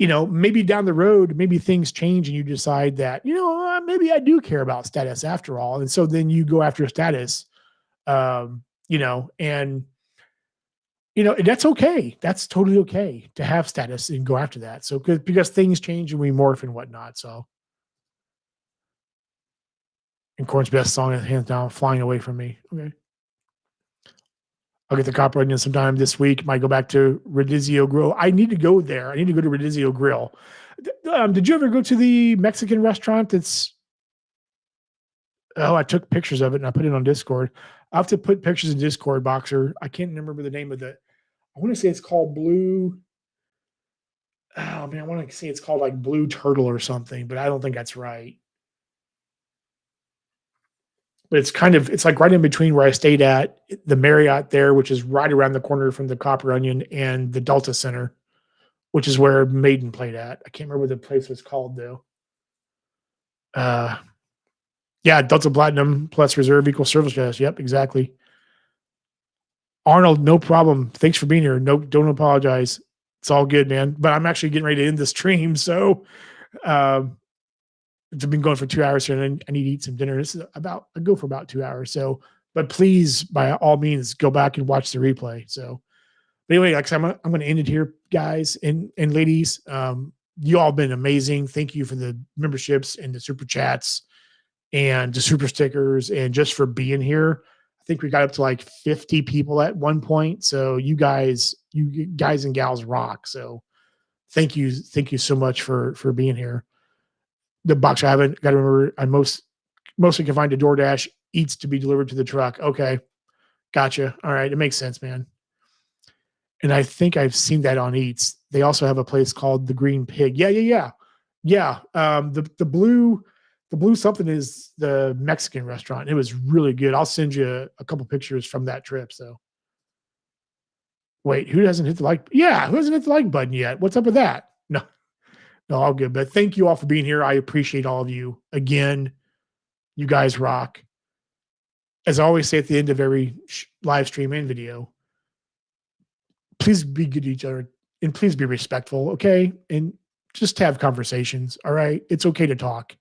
maybe down the road, maybe things change and you decide that, maybe I do care about status after all. And so then you go after status, and that's okay. That's totally okay to have status and go after that. So because things change and we morph and whatnot. So, and Korn's best song is hands down "Flying Away from Me." Okay, I'll get the copper onion sometime this week. Might go back to Rodizio Grill. I need to go there. I need to go to Rodizio Grill. Did you ever go to the Mexican restaurant? I took pictures of it and I put it on Discord. I have to put pictures in Discord, Boxer. I can't remember the name of I want to say it's called Blue. Oh man, I want to say it's called like Blue Turtle or something, but I don't think that's right. But it's like right in between where I stayed at the Marriott there, which is right around the corner from the Copper Onion and the Delta Center, which is where Maiden played at. I can't remember what the place was called though. Uh, yeah, Delta Platinum plus reserve equals service status. Yep, exactly. Arnold, no problem. Thanks for being here. No, don't apologize. It's all good, man. But I'm actually getting ready to end the stream, so um, it's been going for 2 hours here, and I need to eat some dinner. This is about I go for about 2 hours. So, but please, by all means, go back and watch the replay. So, but anyway, like I said, I'm going to end it here, guys and ladies. You all have been amazing. Thank you for the memberships and the super chats and the super stickers and just for being here. I think we got up to like 50 people at one point. So you guys and gals rock. So thank you so much for being here. The box I haven't got to remember. I mostly can find a DoorDash eats to be delivered to the truck. Okay, gotcha. All right, it makes sense, man. And I think I've seen that on Eats. They also have a place called the Green Pig. Yeah. The blue something is the Mexican restaurant. It was really good. I'll send you a couple pictures from that trip. So wait, who doesn't hit the like? Yeah, who hasn't hit the like button yet? What's up with that? No, all good. But thank you all for being here. I appreciate all of you. Again, you guys rock. As I always say at the end of every live stream and video, please be good to each other and please be respectful, okay? And just have conversations, all right? It's okay to talk.